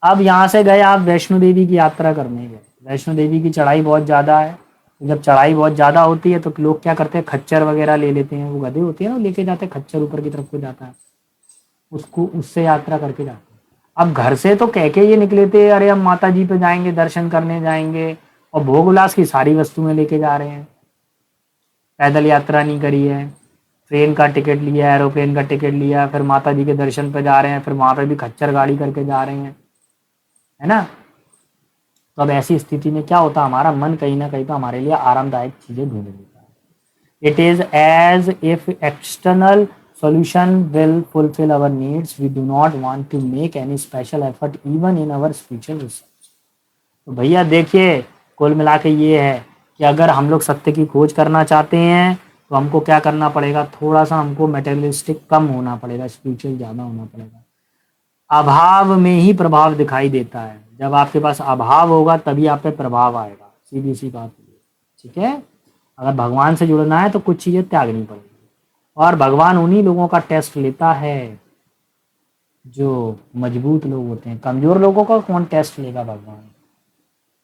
अब यहाँ से गए आप वैष्णो देवी की यात्रा करने गए। वैष्णो देवी की चढ़ाई बहुत ज़्यादा है। जब चढ़ाई बहुत ज़्यादा होती है तो लोग क्या करते हैं, खच्चर वगैरह ले लेते हैं। वो गधे होते हैं ना, लेके जाते हैं खच्चर, ऊपर की तरफ को जाता है, उसको उससे यात्रा करके जाते हैं। अब घर से तो कह के ये निकले थे, अरे हम माता जी पे जाएंगे, दर्शन करने जाएंगे, और भोग उल्लास की सारी वस्तुएं लेके जा रहे हैं। पैदल यात्रा नहीं करी है, ट्रेन का टिकट लिया, एरोप्लेन का टिकट लिया, फिर माता जी के दर्शन पे जा रहे हैं, फिर वहां पे भी खच्चर गाड़ी करके जा रहे हैं, है ना। तो अब ऐसी स्थिति में क्या होता है, हमारा मन कहीं ना कहीं तो हमारे लिए आरामदायक चीजें ढूंढ लेता है। It is as if external solution will fulfill our needs, we do not want to make any special effort even in our spiritual research। तो भैया देखिए, कुल मिला के ये है कि अगर हम लोग सत्य की खोज करना चाहते हैं तो हमको क्या करना पड़ेगा, थोड़ा सा हमको मेटेरियलिस्टिक कम होना पड़ेगा, स्पिरिचुअल ज़्यादा होना पड़ेगा। अभाव में ही प्रभाव दिखाई देता है। जब आपके पास अभाव होगा तभी आप पे प्रभाव आएगा, सीधी सी बात है। ठीक है, अगर भगवान से जुड़ना है तो कुछ चीज़ें त्यागनी पड़ेगी, और भगवान उन्हीं लोगों का टेस्ट लेता है जो मजबूत लोग होते हैं। कमजोर लोगों का कौन टेस्ट लेगा, भगवान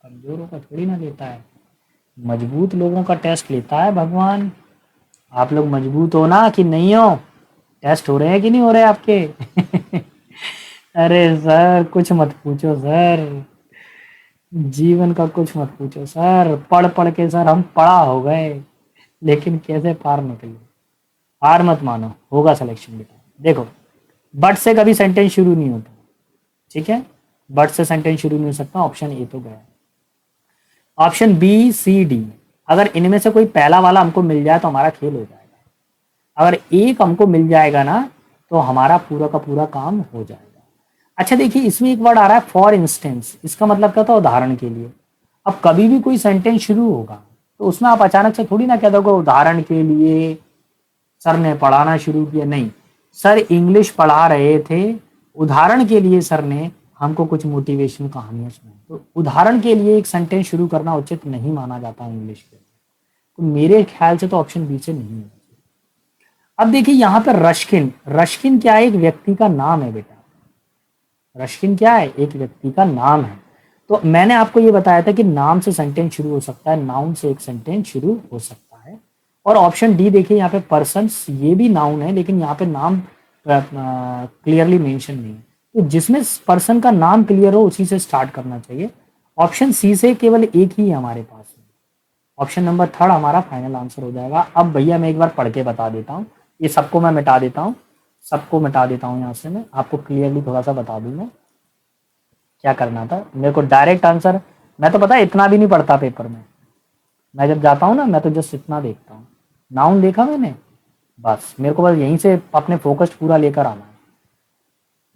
कमजोरों का थोड़ी ना लेता है, मजबूत लोगों का टेस्ट लेता है भगवान। आप लोग मजबूत हो ना कि नहीं हो, टेस्ट हो रहे हैं कि नहीं हो रहे आपके अरे सर कुछ मत पूछो सर, जीवन का कुछ मत पूछो सर। पढ़ पढ़ के सर हम पढ़ा हो गए, लेकिन कैसे पार निकले। हार मत मानो, होगा सिलेक्शन बेटा। देखो, बट से कभी सेंटेंस शुरू नहीं होता, ठीक है, बट से सेंटेंस शुरू नहीं हो सकता। ऑप्शन ए तो गया। ऑप्शन बी सी डी, अगर इनमें से कोई पहला वाला हमको मिल जाए तो हमारा खेल हो जाएगा। अगर एक हमको मिल जाएगा ना तो हमारा पूरा का पूरा काम हो जाएगा। अच्छा देखिए, इसमें एक वर्ड आ रहा है फॉर इंस्टेंस। इसका मतलब क्या था, उदाहरण के लिए। अब कभी भी कोई सेंटेंस शुरू होगा तो उसमें आप अचानक से थोड़ी ना कह दोगे उदाहरण के लिए सर ने पढ़ाना शुरू किया। नहीं, सर इंग्लिश पढ़ा रहे थे, उदाहरण के लिए सर ने हमको कुछ मोटिवेशनल कहानियां सुनाई। तो उदाहरण के लिए एक सेंटेंस शुरू करना उचित नहीं माना जाता इंग्लिश के, तो मेरे ख्याल से तो ऑप्शन बी से नहीं है। अब देखिए यहाँ पर रश्किन, रश्किन क्या है, एक व्यक्ति का नाम है बेटा। रश्किन क्या है, एक व्यक्ति का नाम है। तो मैंने आपको ये बताया था कि नाम से सेंटेंस शुरू हो सकता है, नाउन से एक सेंटेंस शुरू हो सकता है। और ऑप्शन डी देखिए, यहाँ पे पर्सन्स, ये भी नाउन है लेकिन यहाँ पे नाम क्लियरली मेंशन नहीं है। तो जिसमें पर्सन का नाम क्लियर हो उसी से स्टार्ट करना चाहिए। ऑप्शन सी से केवल एक ही है हमारे पास में। ऑप्शन नंबर 3 हमारा फाइनल आंसर हो जाएगा। अब भैया मैं एक बार पढ़ के बता देता हूँ, ये सबको मैं मिटा देता हूँ, सबको मिटा देता हूँ यहाँ से। मैं आपको क्लियरली थोड़ा सा बता दूंगा क्या करना था। मेरे को डायरेक्ट आंसर, मैं तो पता है इतना भी नहीं पढ़ता पेपर में। मैं जब जाता हूँ ना, मैं तो जस्ट इतना देखता हूँ, नाउन देखा मैंने, बस मेरे को बस यहीं से अपने फोकस पूरा लेकर आना है।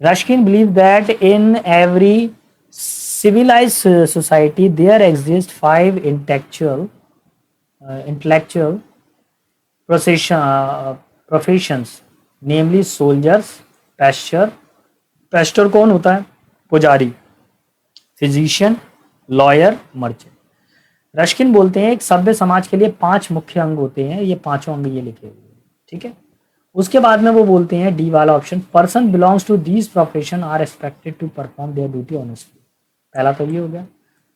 Ruskin believe that in every civilized society there exist 5 intellectual professions, namely soldiers, pastor कौन होता है, पुजारी, फिजिशियन, लॉयर, मर्चेंट। रस्किन बोलते हैं एक सभ्य समाज के लिए 5 मुख्य अंग होते हैं, ये पांचों अंग ये लिखे हुए हैं, ठीक है। उसके बाद में वो बोलते हैं डी वाला option, person belongs to these profession are expected to perform their duty honestly. पहला तो ये हो गया।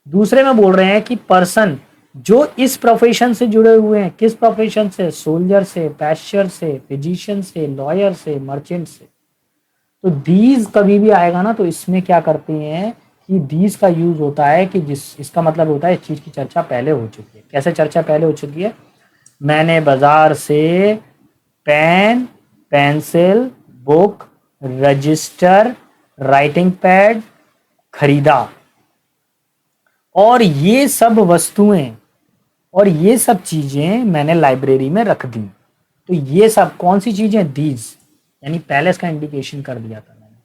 दूसरे में बोल रहे हैं कि पर्सन जो इस प्रोफेशन से जुड़े हुए हैं, किस प्रोफेशन से, सोल्जर से, पैशर से, फिजिशियन से, लॉयर से, मर्चेंट से। तो दीज कभी भी आएगा ना तो इसमें क्या करते हैं कि दीज का यूज होता है कि जिस इसका मतलब होता है इस चीज की चर्चा पहले हो चुकी है। कैसे चर्चा पहले हो चुकी है? मैंने बाजार से pen, pencil, book, register, writing pad खरीदा और ये सब वस्तुएं और ये सब चीजें मैंने लाइब्रेरी में रख दी। तो ये सब कौन सी चीजें? दीज, यानी पहले इसका इंडिकेशन कर दिया था मैंने।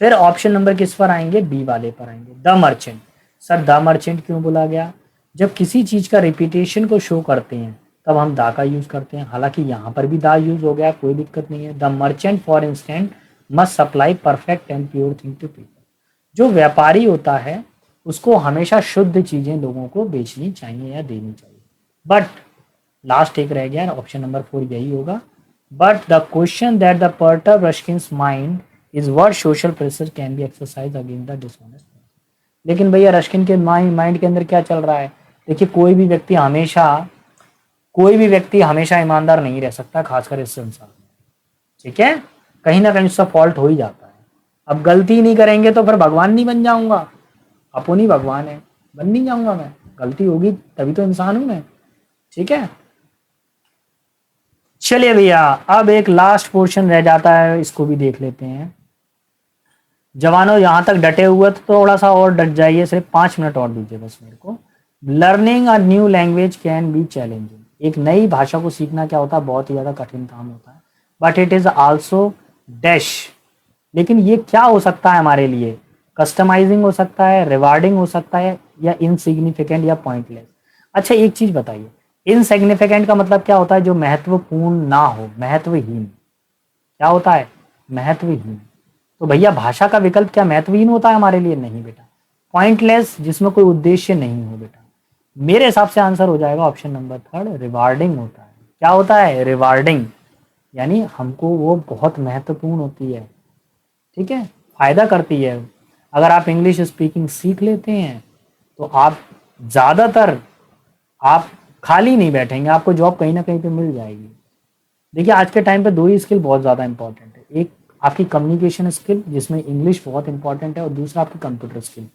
फिर ऑप्शन नंबर किस पर आएंगे? बी वाले पर आएंगे, the merchant. Sir the merchant क्यों बोला गया? जब किसी चीज का रिपीटेशन को शो करते हैं तब हम दा का यूज करते हैं। हालांकि यहाँ पर भी दा यूज हो गया, कोई दिक्कत नहीं है। The merchant for instant must supply perfect and pure thing to people. जो व्यापारी होता है उसको हमेशा शुद्ध चीजें लोगों को बेचनी चाहिए या देनी चाहिए। बट लास्ट एक रह गया, ऑप्शन नंबर 4 यही होगा। But the question that the perturb Ruskin's mind is what social pressure can be exercise against the dishonest. लेकिन भैया रस्किन के माइंड के अंदर क्या चल रहा है? देखिए कोई भी व्यक्ति हमेशा ईमानदार नहीं रह सकता, खासकर इस संसार में, ठीक है। कहीं ना कहीं उसका फॉल्ट हो ही जाता है। अब गलती नहीं करेंगे तो फिर भगवान नहीं बन जाऊंगा, अपन ही भगवान है, बन नहीं जाऊंगा मैं। गलती होगी तभी तो इंसान हूं मैं, ठीक है। चलिए भैया अब एक लास्ट पोर्शन रह जाता है, इसको भी देख लेते हैं। जवानों यहां तक डटे हुए तो थोड़ा सा और डट जाइए, सिर्फ 5 मिनट और दीजिए बस मेरे को। Learning a new language can be challenging. एक नई भाषा को सीखना क्या होता है? बहुत ही ज्यादा कठिन काम होता है। But it is also dash, लेकिन ये क्या हो सकता है हमारे लिए? कस्टमाइजिंग हो सकता है, रिवार्डिंग हो सकता है, या इनसिग्निफिकेंट या पॉइंटलेस। अच्छा एक चीज बताइए, इनसिग्निफिकेंट का मतलब क्या होता है? जो महत्वपूर्ण ना हो, महत्वहीन। क्या होता है? महत्वहीन। तो भैया भाषा का विकल्प क्या महत्वहीन होता है हमारे लिए? नहीं बेटा। पॉइंटलेस, जिसमें कोई उद्देश्य नहीं हो बेटा। मेरे हिसाब से आंसर हो जाएगा ऑप्शन नंबर 3, रिवार्डिंग होता है। क्या होता है? रिवार्डिंग, यानी हमको वो बहुत महत्वपूर्ण होती है, ठीक है, फायदा करती है। अगर आप इंग्लिश स्पीकिंग सीख लेते हैं तो आप ज्यादातर आप खाली नहीं बैठेंगे, आपको जॉब कहीं ना कहीं पे मिल जाएगी। देखिए आज के टाइम पे 2 ही स्किल बहुत ज़्यादा इंपॉर्टेंट है। एक आपकी कम्युनिकेशन स्किल जिसमें इंग्लिश बहुत इंपॉर्टेंट है, और दूसरा आपकी कंप्यूटर स्किल।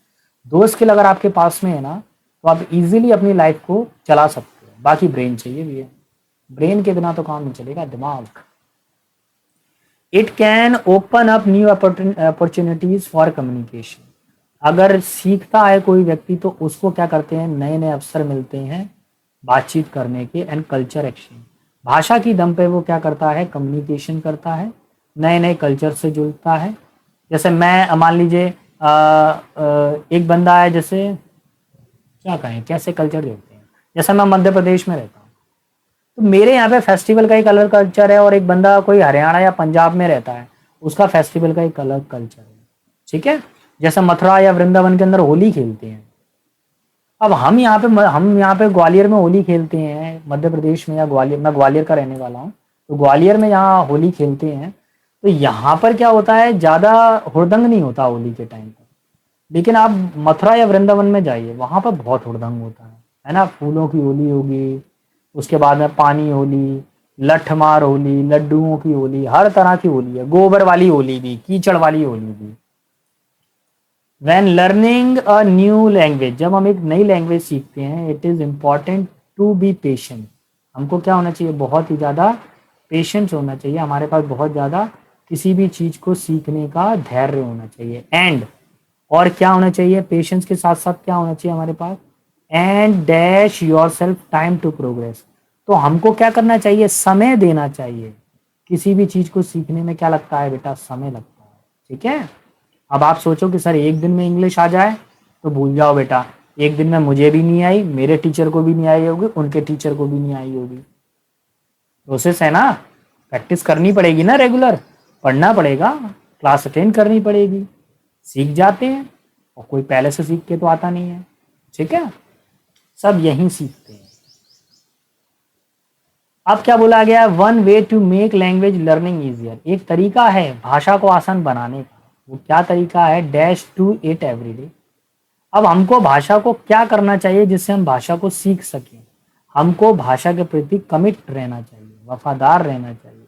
2 स्किल अगर आपके पास में है ना तो आप इजीली अपनी लाइफ को चला सकते हो। बाकी ब्रेन चाहिए भी है, ब्रेन के बिना तो काम नहीं चलेगा, दिमाग। It can open up new opportunities for communication. अगर सीखता है कोई व्यक्ति तो उसको क्या करते हैं? नए नए अवसर मिलते हैं बातचीत करने के, एंड कल्चर एक्सचेंज। भाषा की दम पे वो क्या करता है? कम्युनिकेशन करता है, नए नए कल्चर से जुड़ता है। जैसे मैं मान लीजिए एक बंदा है, जैसे क्या कहें, कैसे कल्चर जोड़ते हैं। जैसे मैं मध्य प्रदेश में रहता हूँ तो मेरे यहाँ पे फेस्टिवल का एक अलग कल्चर है, और एक बंदा कोई हरियाणा या पंजाब में रहता है उसका फेस्टिवल का एक अलग कल्चर है, ठीक है। जैसे मथुरा या वृंदावन के अंदर होली खेलते हैं। अब हम यहाँ पे ग्वालियर में होली खेलते हैं, मध्य प्रदेश में या ग्वालियर, मैं ग्वालियर का रहने वाला हूँ, तो ग्वालियर में यहाँ होली खेलते हैं। तो यहाँ पर क्या होता है? ज़्यादा हुड़दंग नहीं होता होली के टाइम पर। लेकिन आप मथुरा या वृंदावन में जाइए, वहाँ पर बहुत हुड़दंग होता है ना। फूलों की होली होगी, उसके बाद में पानी होली, लठमार होली, लड्डुओं की होली, हर तरह की होली है। गोबर वाली होली भी, कीचड़ वाली होली भी। When learning a new language, जब हम एक नई लैंग्वेज सीखते हैं, it is important to be patient. हमको क्या होना चाहिए? बहुत ही ज़्यादा पेशेंस होना चाहिए, हमारे पास बहुत ज़्यादा किसी भी चीज़ को सीखने का धैर्य होना चाहिए। एंड और क्या होना चाहिए? पेशेंस के साथ साथ क्या होना चाहिए हमारे पास? And dash yourself time to progress. तो हमको क्या करना चाहिए? समय देना चाहिए। किसी भी चीज़ को सीखने में क्या लगता है बेटा? समय लगता है, ठीक है। अब आप सोचो कि सर एक दिन में इंग्लिश आ जाए, तो भूल जाओ बेटा। एक दिन में मुझे भी नहीं आई, मेरे टीचर को भी नहीं आई होगी, उनके टीचर को भी नहीं आई होगी। प्रोसेस है ना, प्रैक्टिस करनी पड़ेगी ना, रेगुलर पढ़ना पड़ेगा, क्लास अटेंड करनी पड़ेगी। सीख जाते हैं, और कोई पहले से सीख के तो आता नहीं है। ठीक है, सब यहीं सीखते हैं। अब क्या बोला गया, one way to make language learning easier, एक तरीका है भाषा को आसान बनाने का। वो क्या तरीका है, डैश टू इट एवरीडे। अब हमको भाषा को क्या करना चाहिए जिससे हम भाषा को सीख सकें, हमको भाषा के प्रति कमिट रहना चाहिए, वफादार रहना चाहिए।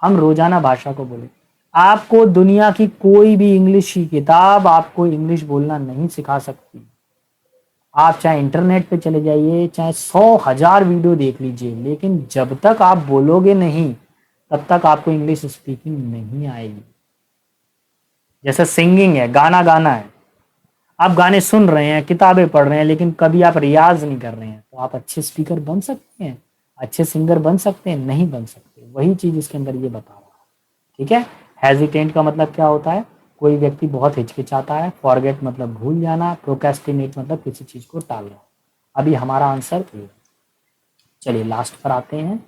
हम रोजाना भाषा को बोले। आपको दुनिया की कोई भी इंग्लिश की किताब आपको इंग्लिश बोलना नहीं सिखा सकती। आप चाहे इंटरनेट पे चले जाइए, चाहे 100,000 वीडियो देख लीजिए, लेकिन जब तक आप बोलोगे नहीं तब तक आपको इंग्लिश स्पीकिंग नहीं आएगी। जैसे सिंगिंग है, गाना गाना है, आप गाने सुन रहे हैं, किताबें पढ़ रहे हैं, लेकिन कभी आप रियाज नहीं कर रहे हैं, तो आप अच्छे स्पीकर बन सकते हैं, अच्छे सिंगर बन सकते हैं? नहीं बन सकते। वही चीज इसके अंदर ये बता रहा है। ठीक है, हेजिटेंट का मतलब क्या होता है, कोई व्यक्ति बहुत हिचकिचाता है। फॉरगेट मतलब भूल जाना। प्रोक्रेस्टिनेट मतलब किसी चीज को टालना। अभी हमारा आंसर ए। चलिए लास्ट पर आते हैं।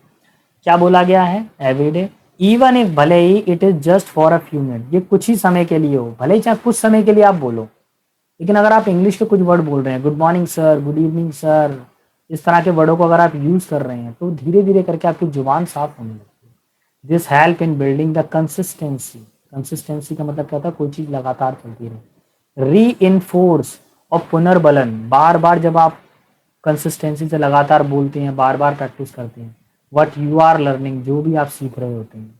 क्या बोला गया है, एवरीडे इवन इफ, भले ही it is just for a few minute, ये कुछ ही समय के लिए हो, भले ही चाहे कुछ समय के लिए आप बोलो, लेकिन अगर आप इंग्लिश के कुछ वर्ड बोल रहे हैं, good morning sir, good evening sir, इस तरह के वर्डों को अगर आप यूज कर रहे हैं तो धीरे धीरे करके आपकी जुबान साफ होने लगती है। This help in building the consistency. Consistency का मतलब क्या होता है, कोई चीज लगातार चलती रहे। री इनफोर्स और पुनर्बलन, बार बार जब आप कंसिस्टेंसी से लगातार बोलते हैं, बार बार प्रैक्टिस करते हैं, वट यू आर लर्निंग, जो भी आप सीख रहे होते हैं।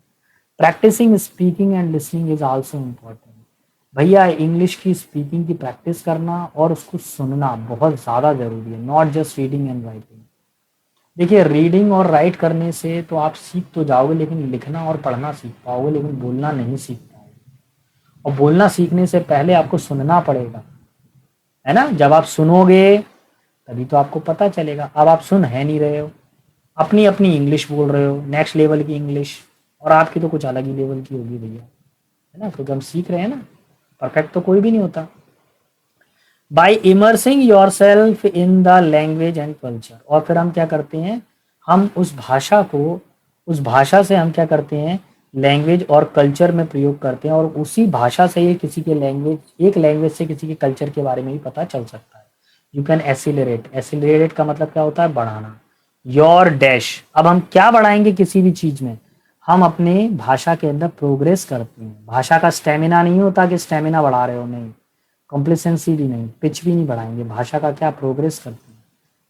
Practising speaking and listening is also important. भैया इंग्लिश की स्पीकिंग की प्रैक्टिस करना और उसको सुनना बहुत ज़्यादा ज़रूरी है, not just reading and writing. देखिए रीडिंग और राइट करने से तो आप सीख तो जाओगे, लेकिन लिखना और पढ़ना सीख पाओगे, लेकिन बोलना नहीं सीख पाओगे। और बोलना सीखने से पहले आपको सुनना पड़ेगा, है ना। जब आप सुनोगे तभी तो आपको पता चलेगा। अब आप सुन है नहीं रहे हो, अपनी अपनी इंग्लिश बोल रहे हो, नेक्स्ट लेवल की इंग्लिश, और आपकी तो कुछ अलग ही लेवल की होगी भैया, है ना, क्योंकि हम सीख रहे हैं ना। परफेक्ट तो कोई भी नहीं होता। By immersing your self in the language and culture, और फिर हम क्या करते हैं, हम उस भाषा को, उस भाषा से हम क्या करते हैं, लैंग्वेज और कल्चर में प्रयोग करते हैं, और उसी भाषा से ये किसी के लैंग्वेज, एक लैंग्वेज से किसी के कल्चर के बारे में भी पता चल सकता है। You can accelerate. एसिलरेट का मतलब क्या होता है, बढ़ाना। योर डैश, अब हम क्या बढ़ाएंगे किसी भी चीज में, हम अपने भाषा के अंदर प्रोग्रेस करते हैं। भाषा का स्टेमिना नहीं होता कि स्टेमिना बढ़ा रहे हो, नहीं। कॉम्प्लिसेंसी भी नहीं, पिच भी नहीं बढ़ाएंगे। भाषा का क्या, प्रोग्रेस करती है।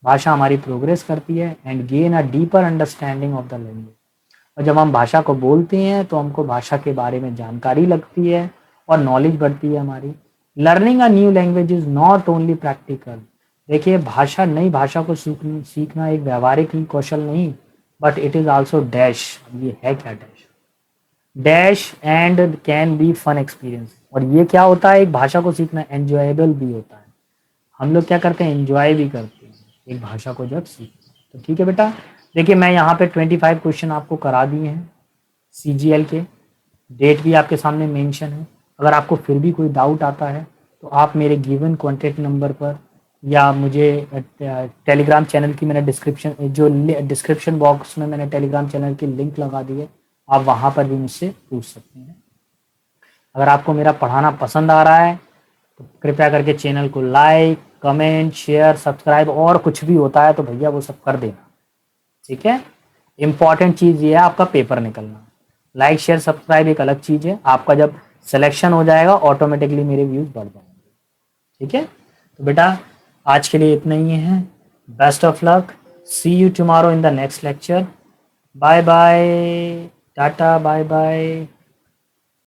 भाषा हमारी प्रोग्रेस करती है and gain a deeper understanding of the language. और जब हम भाषा को बोलते हैं तो हमको भाषा के बारे में जानकारी लगती है और नॉलेज बढ़ती है हमारी। Learning a new language is not only practical. देखिए भाषा, नई भाषा को सीखना एक व्यवहारिक ही कौशल नहीं, but it is also dash. ये है क्या, dash, dash and can be fun experience. और ये क्या होता है, एक भाषा को सीखना एंजॉयबल भी होता है। हम लोग क्या करते हैं, एंजॉय भी करते हैं एक भाषा को जब सीखते हैं। तो ठीक है बेटा, देखिए मैं यहाँ पे 25 क्वेश्चन आपको करा दिए हैं CGL के। डेट भी आपके सामने मेंशन है। अगर आपको फिर भी कोई डाउट आता है तो आप मेरे गिवन कॉन्टेक्ट नंबर पर, या मुझे टेलीग्राम चैनल की, मैंने डिस्क्रिप्शन बॉक्स में मैंने टेलीग्राम चैनल की लिंक लगा दी है, आप वहाँ पर भी मुझसे पूछ सकते हैं। अगर आपको मेरा पढ़ाना पसंद आ रहा है तो कृपया करके चैनल को लाइक, कमेंट, शेयर, सब्सक्राइब, और कुछ भी होता है तो भैया वो सब कर देना। ठीक है, इंपॉर्टेंट चीज़ ये है आपका पेपर निकलना। लाइक शेयर सब्सक्राइब एक अलग चीज़ है, आपका जब सिलेक्शन हो जाएगा ऑटोमेटिकली मेरे व्यूज़ बढ़ जाएंगे। ठीक है, तो बेटा आज के लिए इतना ही है। Best of luck, see you tomorrow in the next lecture. Bye bye, tata, bye bye.